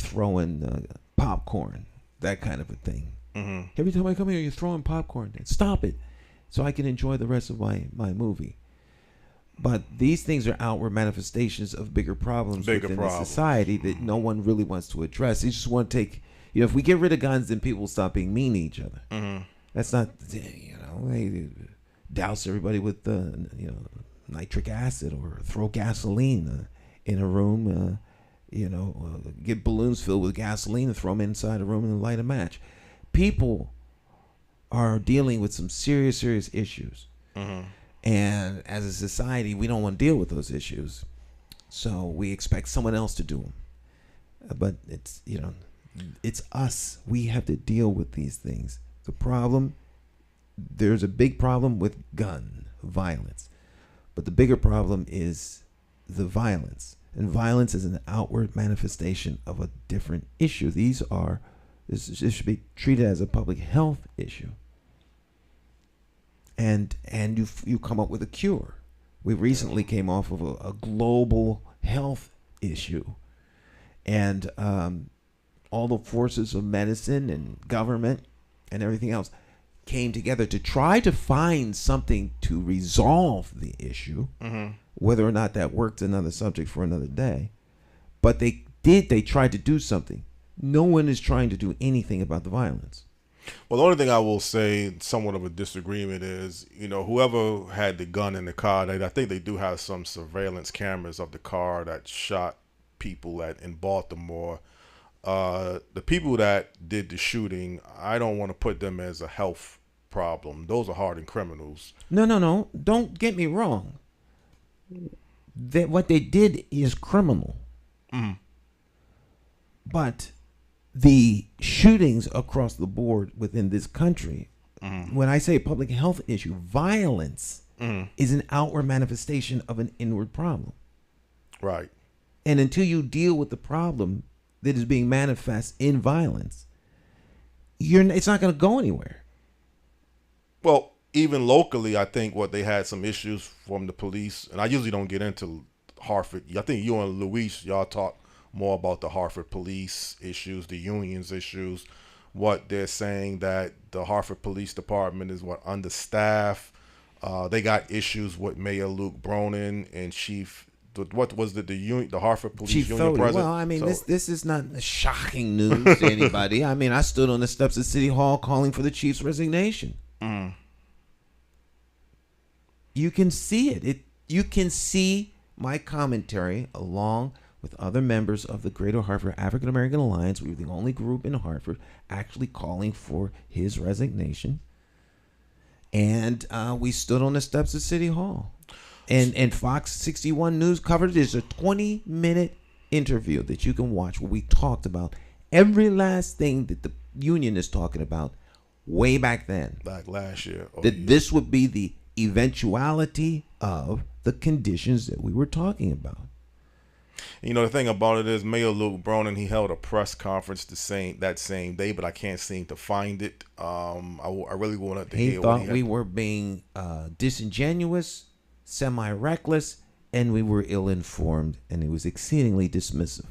throwing popcorn, that kind of a thing. Every time I come here, you're throwing popcorn. Stop it so I can enjoy the rest of my movie. But these things are outward manifestations of bigger problems within the society that no one really wants to address. They just want to take, if we get rid of guns, then people will stop being mean to each other. That's not, they douse everybody with nitric acid or throw gasoline in a room, get balloons filled with gasoline and throw them inside a room and light a match. People are dealing with some serious, serious issues. And as a society, we don't want to deal with those issues. So we expect someone else to do them. But it's us. We have to deal with these things. The problem, there's a big problem with gun violence. But the bigger problem is the violence. And violence is an outward manifestation of a different issue. This should be treated as a public health issue. And you come up with a cure. We recently came off of a global health issue, and all the forces of medicine and government and everything else came together to try to find something to resolve the issue. Whether or not that worked, another subject for another day. But they tried to do something. No one is trying to do anything about the violence. Well, the only thing I will say, somewhat of a disagreement, is whoever had the gun in the car, I think they do have some surveillance cameras of the car that shot people in Baltimore. The people that did the shooting, I don't want to put them as a health problem. Those are hardened criminals. No. Don't get me wrong. What they did is criminal. But the shootings across the board within this country, when I say public health issue, violence is an outward manifestation of an inward problem. Right. And until you deal with the problem that is being manifest in violence, it's not going to go anywhere. Well, even locally, I think they had some issues from the police, and I usually don't get into Hartford. I think you and Luis, y'all talk more about the Hartford police issues, the unions issues, what they're saying that the Hartford Police Department is understaffed. They got issues with Mayor Luke Bronin and Chief. What was the Hartford Police Chief Union president? Well, I mean, this is not shocking news to anybody. I mean, I stood on the steps of City Hall calling for the chief's resignation. You can see it. You can see my commentary along with other members of the Greater Hartford African American Alliance. We were the only group in Hartford actually calling for his resignation. And we stood on the steps of City Hall. And Fox 61 News covered it. There's a 20-minute interview that you can watch where we talked about every last thing that the union is talking about way back then. Like last year. This would be the eventuality of the conditions that we were talking about. The thing about it is Mayor Luke Bronin, he held a press conference that same day, but I can't seem to find it. I really wanted to hear. He thought we were being disingenuous, semi-reckless, and we were ill-informed, and he was exceedingly dismissive.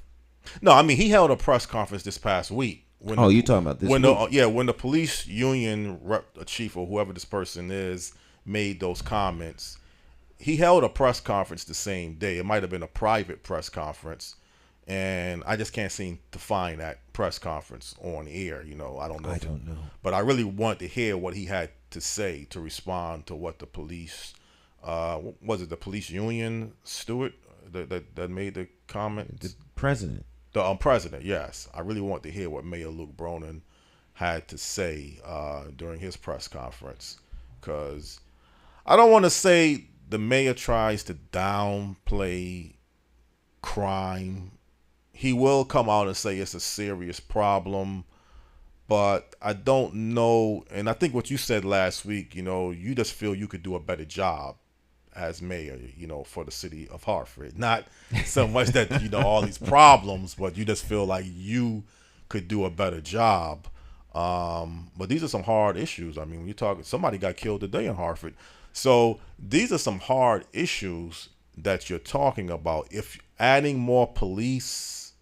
No, I mean, he held a press conference this past week Oh, you talking about this when week? when the police union chief or whoever this person is made those comments, he held a press conference the same day. It might have been a private press conference, and I just can't seem to find that press conference on air. I don't know. I don't know. But I really want to hear what he had to say to respond to what the police, was it the police union steward that made the comment? The president. The president, yes. I really want to hear what Mayor Luke Bronin had to say during his press conference, because I don't want to say the mayor tries to downplay crime. He will come out and say it's a serious problem, but I don't know. And I think what you said last week, you just feel you could do a better job as mayor, for the city of Hartford. Not so much that, all these problems, but you just feel like you could do a better job. But these are some hard issues. I mean, when you talk, somebody got killed today in Hartford. So these are some hard issues that you're talking about. If adding more police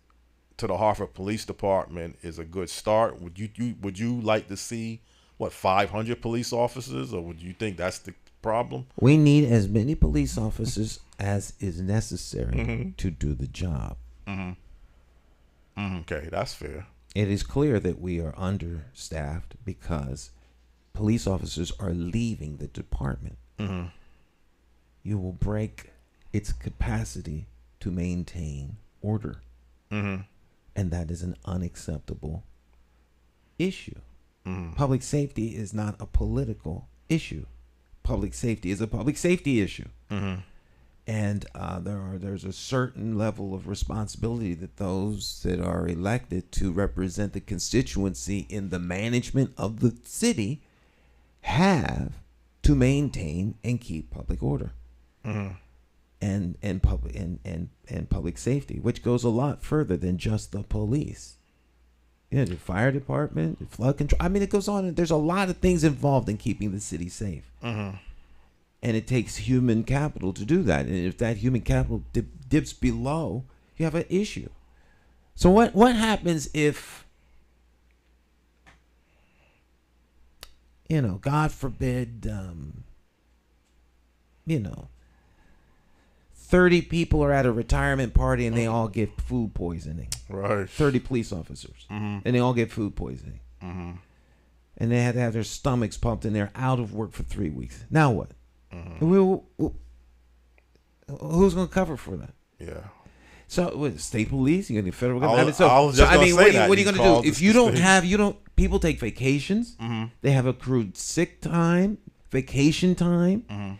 to the Hartford Police Department is a good start, would you like to see 500 police officers, or would you think that's the problem? We need as many police officers as is necessary to do the job. Okay, that's fair. It is clear that we are understaffed because police officers are leaving the department. You will break its capacity to maintain order. And that is an unacceptable issue. Public safety is not a political issue. Public safety is a public safety issue. And there's a certain level of responsibility that those that are elected to represent the constituency in the management of the city have to maintain and keep public order. And public safety, which goes a lot further than just the police. The fire department, the flood control. I mean, it goes on. There's a lot of things involved in keeping the city safe. And it takes human capital to do that. And if that human capital dips below, you have an issue. So what happens if, God forbid, 30 people are at a retirement party and they all get food poisoning. Right. 30 police officers. And they all get food poisoning. And they had to have their stomachs pumped and they're out of work for 3 weeks. Now what? Who's going to cover for that? Yeah. So, state police, you got the federal government. I was just going to say that. What are you going to do? If you don't have, people take vacations. They have accrued sick time, vacation time.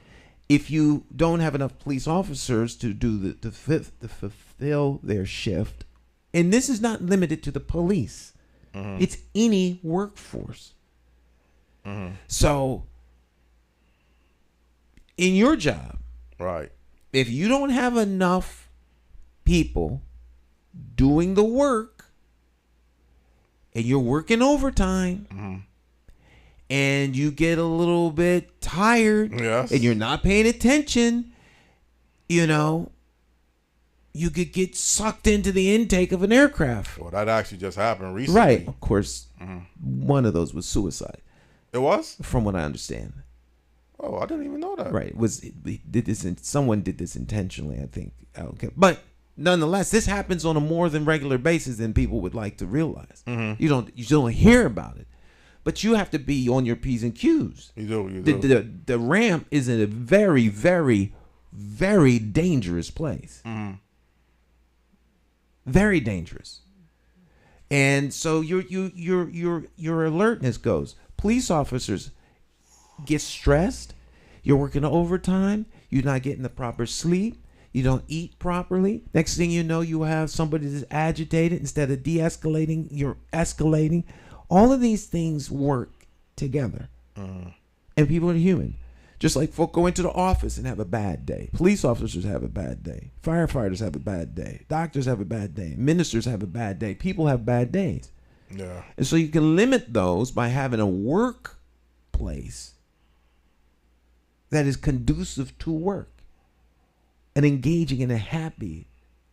If you don't have enough police officers to do to fulfill their shift, and this is not limited to the police, it's any workforce. So, in your job, right, if you don't have enough people doing the work, and you're working overtime, and you get a little bit tired, and you're not paying attention, you could get sucked into the intake of an aircraft. Well, that actually just happened recently. Right. Of course, one of those was suicide. It was? From what I understand. Oh, I didn't even know that. Right. Someone did this intentionally, I think. Okay. But nonetheless, this happens on a more than regular basis than people would like to realize. You don't hear about it. But you have to be on your P's and Q's. You do. The ramp is in a very, very, very dangerous place. Very dangerous. And so your alertness goes. Police officers get stressed. You're working overtime. You're not getting the proper sleep. You don't eat properly. Next thing you know, you have somebody that's agitated. Instead of de-escalating, you're escalating. All of these things work together. And people are human. Just like folk go into the office and have a bad day. Police officers have a bad day. Firefighters have a bad day. Doctors have a bad day. Ministers have a bad day. People have bad days. Yeah. And so you can limit those by having a workplace that is conducive to work and engaging in a happy,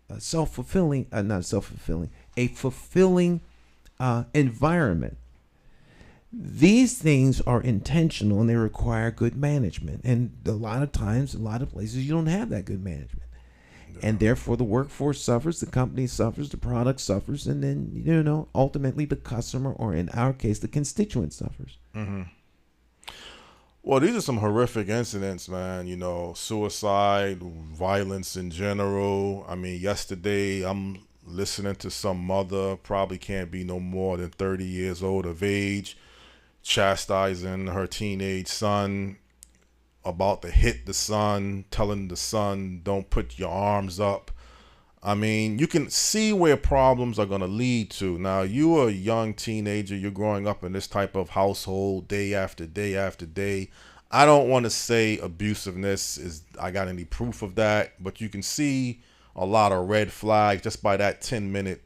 a fulfilling environment. These things are intentional and they require good management. And a lot of times, a lot of places, you don't have that good management. And therefore, the workforce suffers, the company suffers, the product suffers, and then, ultimately the customer, or in our case, the constituent suffers. Mm-hmm. Well, these are some horrific incidents, man. Suicide, violence in general. I mean, yesterday I'm listening to some mother, probably can't be no more than 30 years old of age, chastising her teenage son, about to hit the son, telling the son, don't put your arms up. I mean, you can see where problems are going to lead to. Now, you're a young teenager. You're growing up in this type of household day after day after day. I don't want to say abusiveness I got any proof of that, but you can see a lot of red flags just by that 10-minute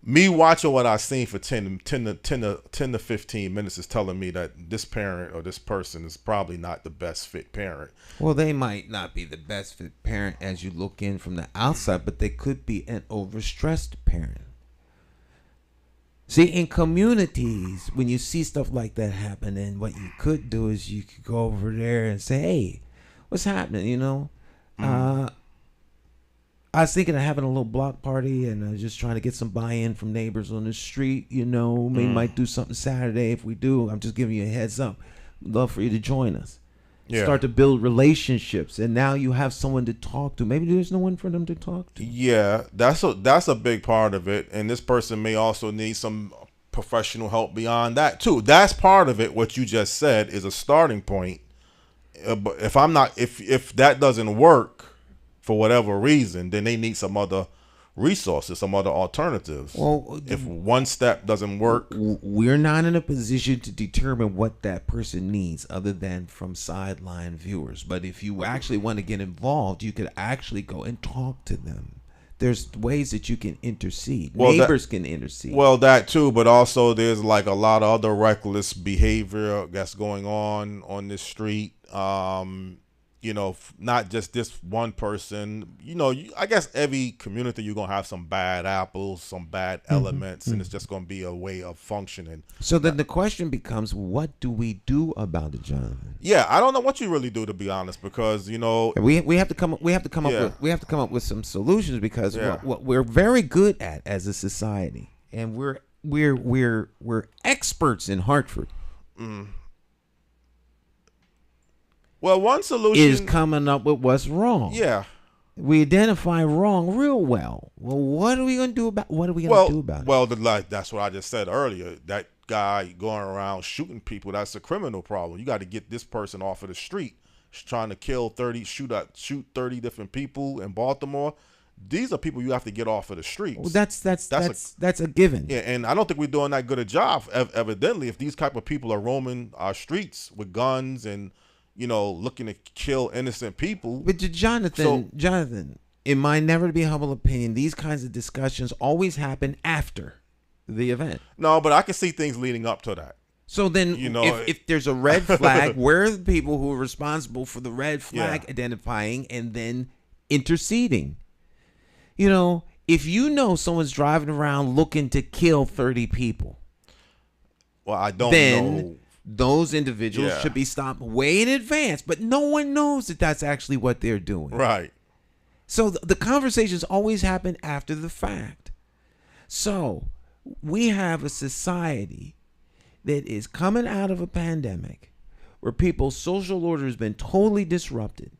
me watching what I've seen for 10 to 15 minutes is telling me that this parent or this person is probably not the best fit parent. Well, they might not be the best fit parent as you look in from the outside, but they could be an overstressed parent. See, in communities, when you see stuff like that happen, and what you could do is you could go over there and say, hey, what's happening, I was thinking of having a little block party, and I was just trying to get some buy-in from neighbors on the street. We might do something Saturday. If we do, I'm just giving you a heads up. We'd love for you to join us. Yeah. Start to build relationships, and now you have someone to talk to. Maybe there's no one for them to talk to. Yeah, that's a big part of it, and this person may also need some professional help beyond that too. That's part of it. What you just said is a starting point. But if that doesn't work, for whatever reason, then they need some other resources, some other alternatives. Well, if one step doesn't work, we're not in a position to determine what that person needs other than from sideline viewers. But if you actually want to get involved, you could actually go and talk to them. There's ways that you can intercede. Neighbors can intercede. Well, that too, but also there's like a lot of other reckless behavior that's going on this street. Not just this one person. I guess every community you're going to have some bad apples, some bad elements, and it's just going to be a way of functioning. So then the question becomes, what do we do about it, Jonathan? Yeah, I don't know what you really do, to be honest, because we have to come up with some solutions, because what we're very good at as a society, and we're experts in Hartford. Well, one solution is coming up with what's wrong. Yeah. We identify wrong real well. Well, what are we going to do about it? Well, that's what I just said earlier. That guy going around shooting people, that's a criminal problem. You got to get this person off of the street. He's trying to shoot 30 different people in Baltimore. These are people you have to get off of the streets. Well, that's a given. Yeah, and I don't think we're doing that good a job, evidently, if these type of people are roaming our streets with guns and looking to kill innocent people. But Jonathan, in my never to be humble opinion, these kinds of discussions always happen after the event. No, but I can see things leading up to that. So then, if there's a red flag, where are the people who are responsible for the red flag identifying and then interceding? If someone's driving around looking to kill 30 people, well, I don't know. Those individuals should be stopped way in advance, but no one knows that that's actually what they're doing. Right. So the conversations always happen after the fact. So we have a society that is coming out of a pandemic where people's social order has been totally disrupted,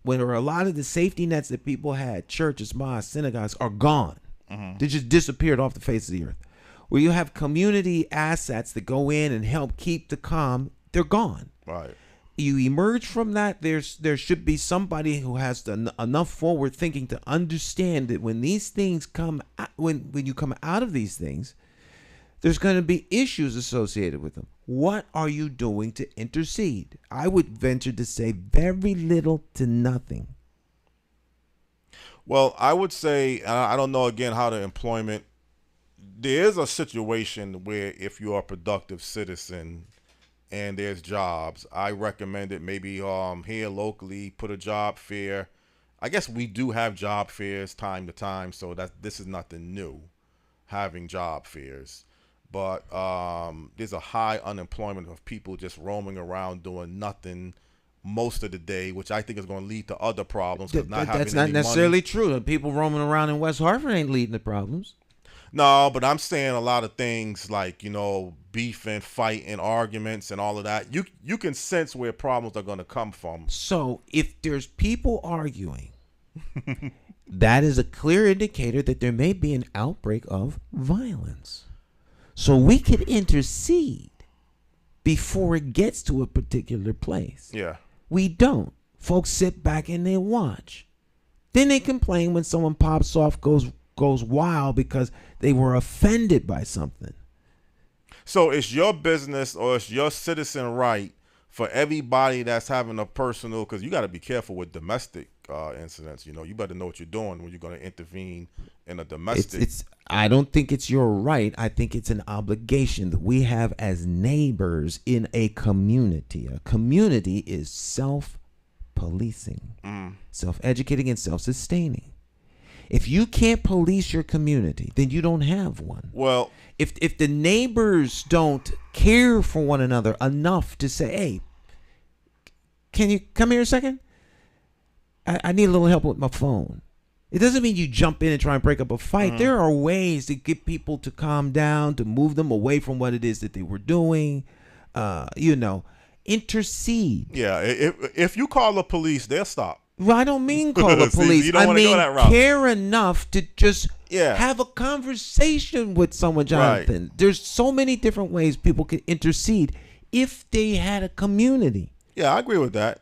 where a lot of the safety nets that people had, churches, mosques, synagogues, are gone. They just disappeared off the face of the earth. Where you have community assets that go in and help keep the calm, they're gone. Right. You emerge from that, there should be somebody who has enough forward thinking to understand that when these things come, when you come out of these things, there's going to be issues associated with them. What are you doing to intercede? I would venture to say very little to nothing. Well, I would say, I don't know again how the employment. There is a situation where if you're a productive citizen and there's jobs, I recommend it maybe here locally, put a job fair I guess we do have job fairs time to time, so this is nothing new, having job fairs. But there's a high unemployment of people just roaming around doing nothing most of the day, which I think is going to lead to other problems. That's not necessarily true. The people roaming around in West Hartford ain't leading to problems. No, but I'm saying a lot of things like, beef and fight and arguments and all of that. You can sense where problems are going to come from. So if there's people arguing, that is a clear indicator that there may be an outbreak of violence. So we could intercede before it gets to a particular place. Yeah. We don't. Folks sit back and they watch. Then they complain when someone pops off, goes wild because they were offended by something. So it's your business or it's your citizen right for everybody that's having a personal, because you got to be careful with domestic incidents. You better know what you're doing when you're going to intervene in a domestic. I don't think it's your right. I think it's an obligation that we have as neighbors in a community. A community is self-policing, self-educating, and self-sustaining. If you can't police your community, then you don't have one. Well, if the neighbors don't care for one another enough to say, hey, can you come here a second? I need a little help with my phone. It doesn't mean you jump in and try and break up a fight. There are ways to get people to calm down, to move them away from what it is that they were doing. Intercede. Yeah, if you call the police, they'll stop. Well, I don't mean call the police. You don't want to go that route. Care enough to just have a conversation with someone, Jonathan. Right. There's so many different ways people can intercede if they had a community. Yeah, I agree with that.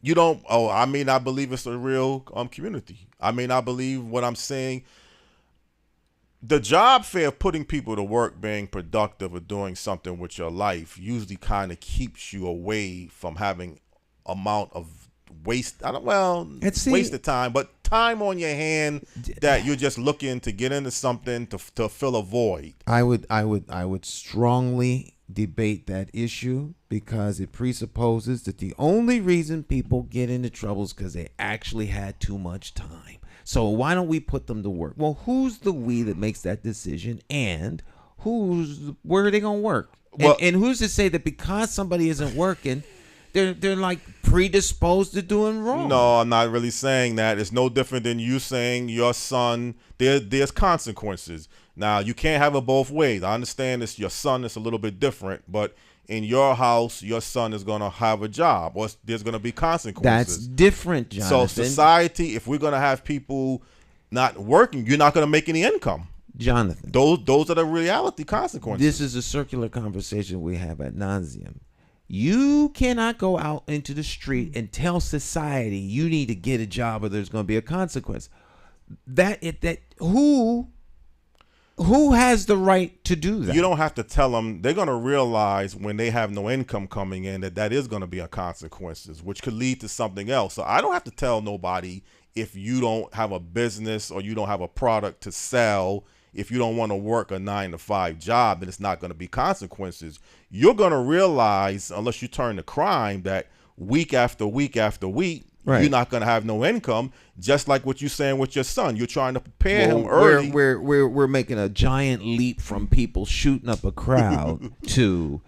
I may not believe it's a real community. I may not believe what I'm saying. The job fair, putting people to work, being productive or doing something with your life usually kind of keeps you away from having amount of wasted time, but time on your hand that you're just looking to get into something to fill a void. I would strongly debate that issue because it presupposes that the only reason people get into trouble is because they actually had too much time. So why don't we put them to work? Well, who's the we that makes that decision, and where are they gonna work? And who's to say that because somebody isn't working, they're like predisposed to doing wrong? No, I'm not really saying that. It's no different than you saying your son. There's consequences. Now, you can't have it both ways. I understand it's your son. It's a little bit different, but in your house, your son is going to have a job, or there's going to be consequences. That's different, Jonathan. So society, if we're going to have people not working, you're not going to make any income. Jonathan. Those are the reality consequences. This is a circular conversation we have ad nauseum. You cannot go out into the street and tell society you need to get a job or there's going to be a consequence. Who has the right to do that? You don't have to tell them. They're going to realize when they have no income coming in that is going to be a consequences, which could lead to something else. So I don't have to tell nobody if you don't have a business or you don't have a product to sell. If you don't want to work a 9-to-5 job, then it's not going to be consequences. You're going to realize, unless you turn to crime, that week after week after week, right, you're not going to have no income. Just like what you're saying with your son, you're trying to prepare him early. We're making a giant leap from people shooting up a crowd to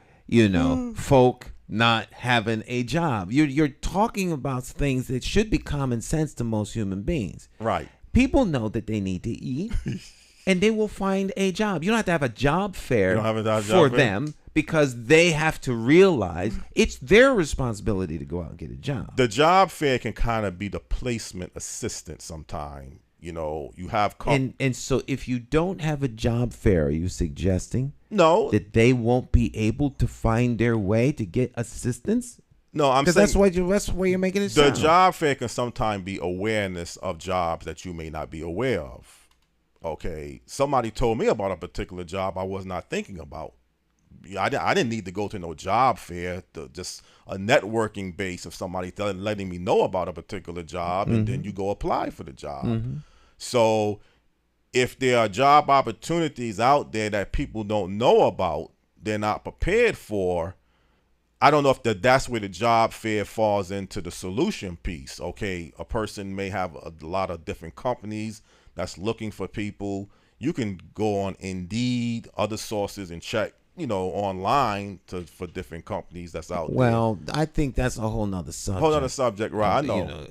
folk not having a job. You're talking about things that should be common sense to most human beings. Right. People know that they need to eat. And they will find a job. You don't have to have a job fair for them because they have to realize it's their responsibility to go out and get a job. The job fair can kind of be the placement assistant sometime. You have... And so if you don't have a job fair, are you suggesting that they won't be able to find their way to get assistance? No, I'm saying... Because that's why you're making it sound. The job fair can sometimes be awareness of jobs that you may not be aware of. Okay, somebody told me about a particular job I was not thinking about. I didn't need to go to no job fair, just a networking base of somebody letting me know about a particular job, and then you go apply for the job. So if there are job opportunities out there that people don't know about, they're not prepared for, I don't know if that's where the job fair falls into the solution piece. Okay, a person may have a lot of different companies that's looking for people. You can go on Indeed, other sources, and check, online for different companies that's out there. Well, I think that's a whole nother subject. Whole other subject, right? I know.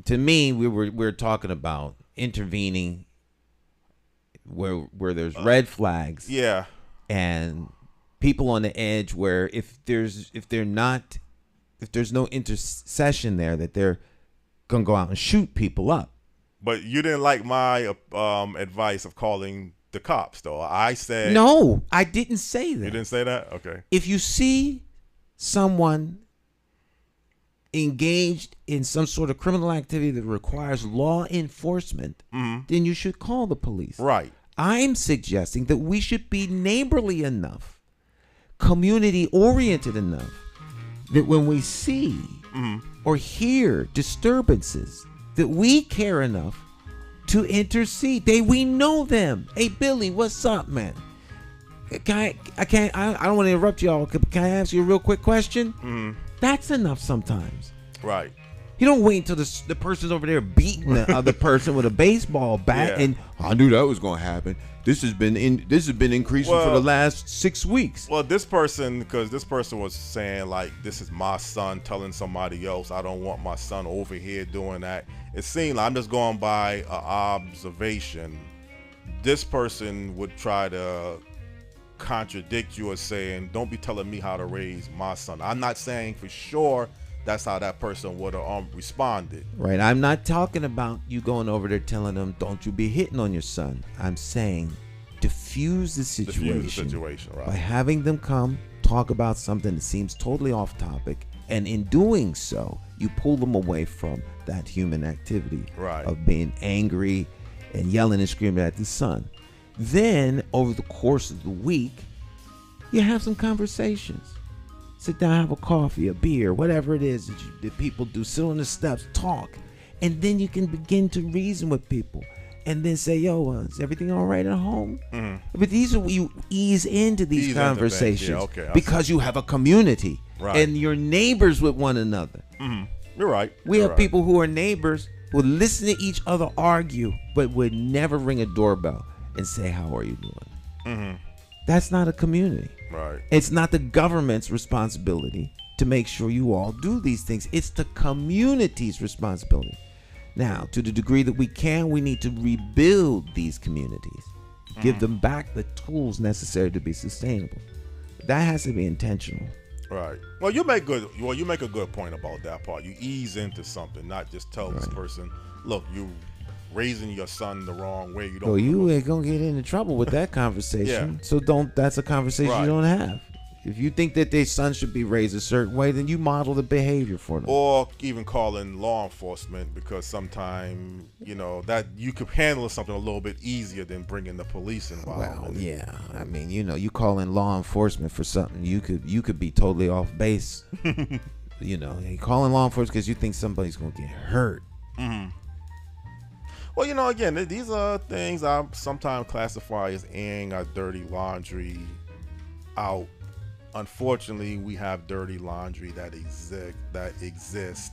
To me, we're talking about intervening where there's red flags. Yeah. And people on the edge where if there's no intercession there, that they're gonna go out and shoot people up. But you didn't like my advice of calling the cops, though. I said no. I didn't say that. You didn't say that? Okay. If you see someone engaged in some sort of criminal activity that requires law enforcement, then you should call the police. Right. I'm suggesting that we should be neighborly enough, community-oriented enough, that when we see or hear disturbances, that we care enough to intercede. We know them. Hey, Billy, what's up, man? I don't want to interrupt y'all. Can I ask you a real quick question? That's enough sometimes. Right. You don't wait until the person's over there beating the other person with a baseball bat, and I knew that was going to happen. This has been increasing for the last 6 weeks. Well, this person was saying, like, this is my son telling somebody else, I don't want my son over here doing that. It seemed like, I'm just going by an observation, this person would try to contradict you or saying, don't be telling me how to raise my son. I'm not saying for sure that's how that person would have responded. Right. I'm not talking about you going over there telling them, don't you be hitting on your son. I'm saying diffuse the situation, right, by having them come talk about something that seems totally off topic. And in doing so, you pull them away from that human activity of being angry and yelling and screaming at the son. Then, over the course of the week, you have some conversations. Sit down, have a coffee, a beer, whatever it is that people do. Sit on the steps, talk. And then you can begin to reason with people. And then say, yo, is everything all right at home? But these are you ease into these conversations because you have a community. Right. And you're neighbors with one another. You're right. We have people who are neighbors who would listen to each other argue, but would never ring a doorbell and say, how are you doing? That's not a community. Right. It's not the government's responsibility to make sure you all do these things. It's the community's responsibility. Now, to the degree that we can, we need to rebuild these communities, give them back the tools necessary to be sustainable. That has to be intentional. Right. Well, you make a good point about that part. You ease into something, not just tell this person, look, you raising your son the wrong way. You ain't gonna get into trouble with that conversation. So that's a conversation you don't have. If you think that their son should be raised a certain way, then you model the behavior for them. Or even calling law enforcement, because sometimes, that you could handle something a little bit easier than bringing the police involved. Well, yeah. I mean, you call in law enforcement for something, you could be totally off base. You calling law enforcement because you think somebody's gonna get hurt. Well, again, these are things I sometimes classify as airing our dirty laundry out. Unfortunately, we have dirty laundry that exists.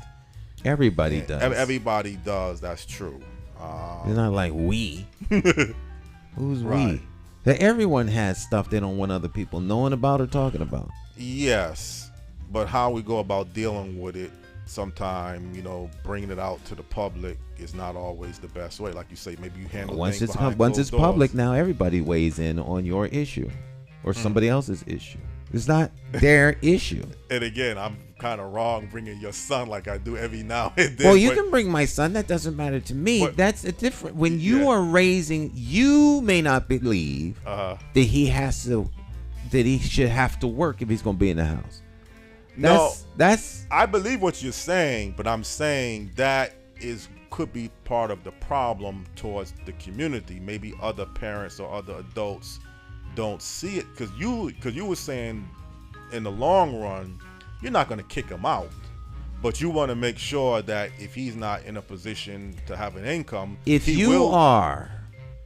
Everybody does. Everybody does. That's true. It's not like we. Who's we? That everyone has stuff they don't want other people knowing about or talking about. Yes, but how we go about dealing with it, sometimes, bringing it out to the public is not always the best way. Like you say, maybe you handle once things once it's public, now everybody weighs in on your issue or somebody else's issue. It's not their issue. And again, I'm kind of wrong bringing your son like I do every now and then. Well, you can bring my son. That doesn't matter to me. That's a different. When you are raising, you may not believe that he should have to work if he's going to be in the house. I believe what you're saying, but I'm saying that could be part of the problem towards the community. Maybe other parents or other adults don't see it, because you were saying in the long run you're not going to kick him out, but you want to make sure that if he's not in a position to have an income, if you are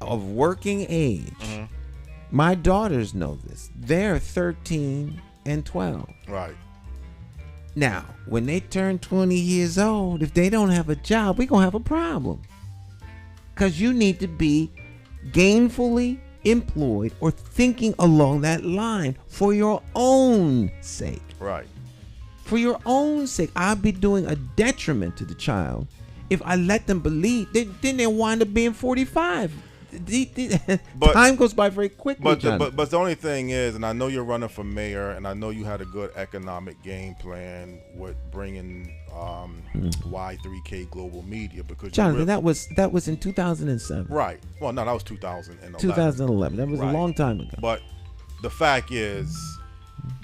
of working age, my daughters know this. They're 13 and 12. Right. Now, when they turn 20 years old, if they don't have a job, we're going to have a problem. Because you need to be gainfully employed or thinking along that line for your own sake. Right. For your own sake. I'll be doing a detriment to the child if I let them believe. Then they'll wind up being 45. But time goes by very quickly. But the only thing is, and I know you're running for mayor, and I know you had a good economic game plan with bringing Y3K Global Media, because Jonathan, that was in 2007. Right. Well, no, that was 2011. 2011. That was a long time ago. But the fact is,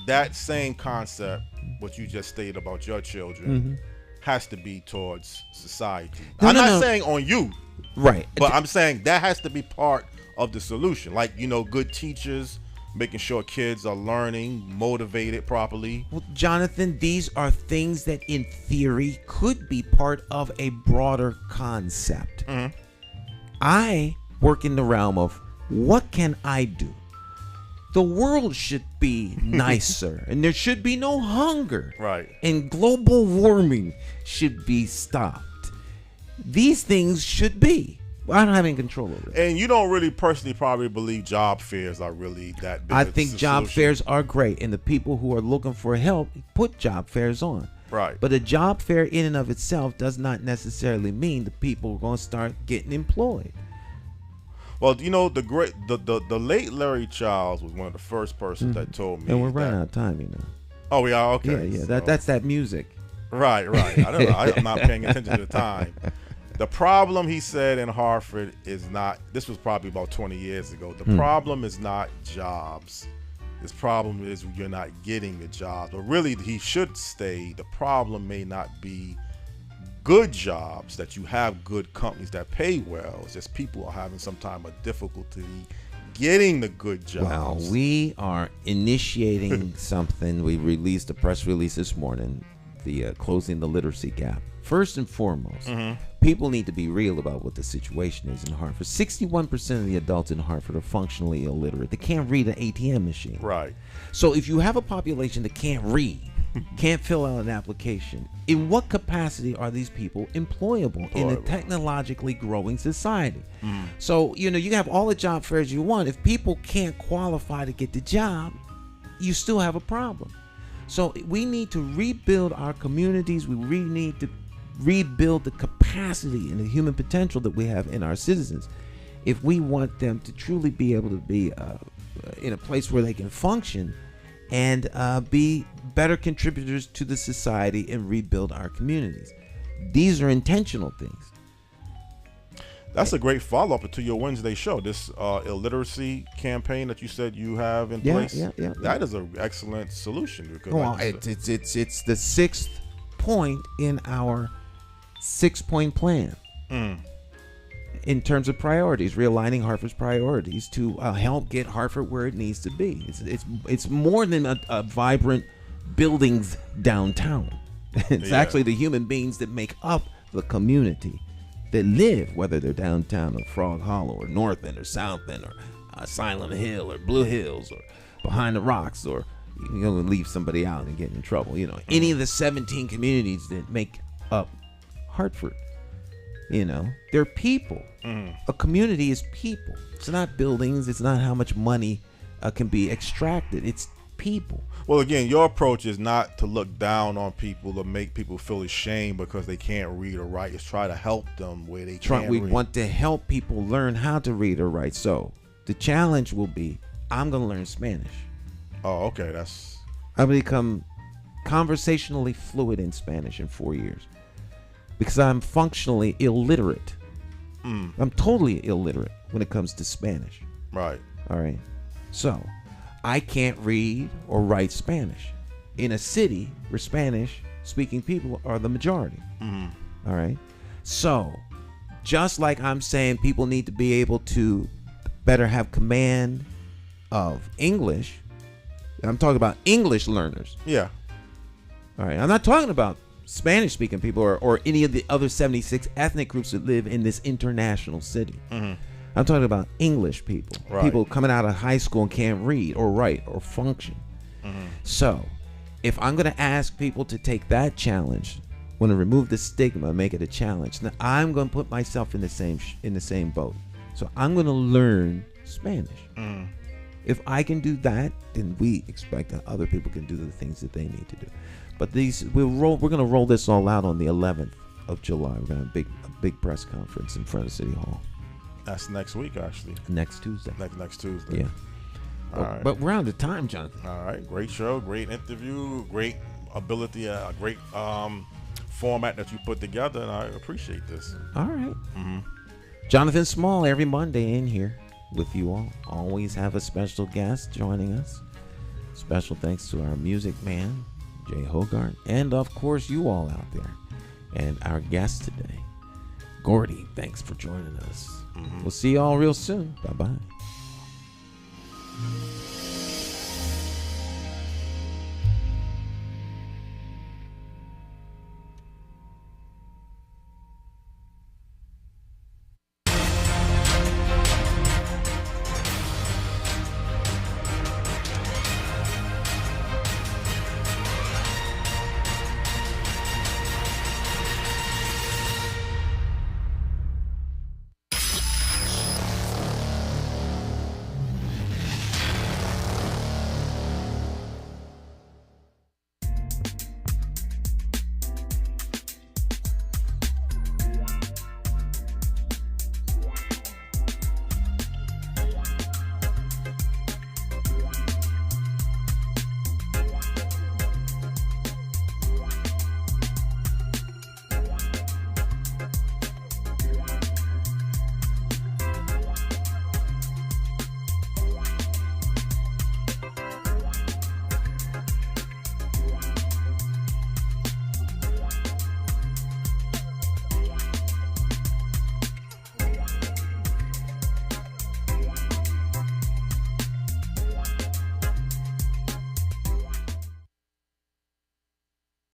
that same concept, what you just stated about your children, has to be towards society. I'm not saying on you. Right. But I'm saying that has to be part of the solution. Like, good teachers, making sure kids are learning, motivated properly. Well, Jonathan, these are things that in theory could be part of a broader concept. I work in the realm of what can I do? The world should be nicer and there should be no hunger. Right. And global warming should be stopped. These things should be. I don't have any control over it. And you don't really personally probably believe job fairs are really that big. I think job fairs are great, and the people who are looking for help put job fairs on. Right. But a job fair in and of itself does not necessarily mean the people are going to start getting employed. Well, the late Larry Childs was one of the first persons that told me. And we're running out of time, Oh, we are? Okay. Yeah. That's that music. Right. I don't know. I'm not paying attention to the time. The problem, he said, in Hartford is not, this was probably about 20 years ago, the problem is not jobs. This problem is you're not getting the jobs. Or really, he should say the problem may not be good jobs, that you have good companies that pay well. It's just people are having some time of difficulty getting the good jobs. Well, we are initiating something. We released a press release this morning, the closing the literacy gap. First and foremost, people need to be real about what the situation is in Hartford. 61% of the adults in Hartford are functionally illiterate. They can't read an ATM machine. Right. So if you have a population that can't read, can't fill out an application, in what capacity are these people employable in a technologically growing society? So, you can have all the job fairs you want. If people can't qualify to get the job, you still have a problem. So we need to rebuild our communities. We really need to rebuild the capacity and the human potential that we have in our citizens if we want them to truly be able to be in a place where they can function and be better contributors to the society and rebuild our communities. These are intentional things. That's a great follow-up to your Wednesday show, this illiteracy campaign that you said you have in place. Yeah. That is an excellent solution. Because it's the sixth point in our 6-point plan in terms of priorities, realigning Hartford's priorities to help get Hartford where it needs to be. It's more than a vibrant buildings downtown. It's actually the human beings that make up the community that live, whether they're downtown or Frog Hollow or North End or South End or Asylum Hill or Blue Hills or Behind the Rocks, or you're going to leave somebody out and get in trouble. Any of the 17 communities that make up Hartford, they're people. A community is people. It's not buildings. It's not how much money can be extracted. It's people. Well, again, your approach is not to look down on people or make people feel ashamed because they can't read or write. It's try to help them where they can't We read. want to help people learn how to read or write. So the challenge will be, I'm going to learn Spanish. Oh, okay. I'm going to become conversationally fluid in Spanish in 4 years because I'm functionally illiterate. I'm totally illiterate when it comes to Spanish. Right. All right. So I can't read or write Spanish in a city where Spanish speaking people are the majority. All right. So just like I'm saying people need to be able to better have command of English, I'm talking about English learners. Yeah. All right. I'm not talking about Spanish speaking people or any of the other 76 ethnic groups that live in this international city. I'm talking about English people, people coming out of high school and can't read or write or function. So if I'm going to ask people to take that challenge, want to remove the stigma, make it a challenge, then I'm going to put myself in the same boat. So I'm going to learn Spanish. If I can do that, then we expect that other people can do the things that they need to do. But we're going to roll this all out on the 11th of July. We're going to have a big press conference in front of City Hall. That's next week, actually. Next Tuesday. Next Tuesday. Yeah. All right. But we're out of time, Jonathan. All right. Great show. Great interview. Great ability. A great format that you put together, and I appreciate this. All right. Jonathan Small every Monday in here with you all. Always have a special guest joining us. Special thanks to our music man, Jay Hogarth, and of course you all out there. And our guest today, Gordy. Thanks for joining us. We'll see you all real soon. Bye-bye.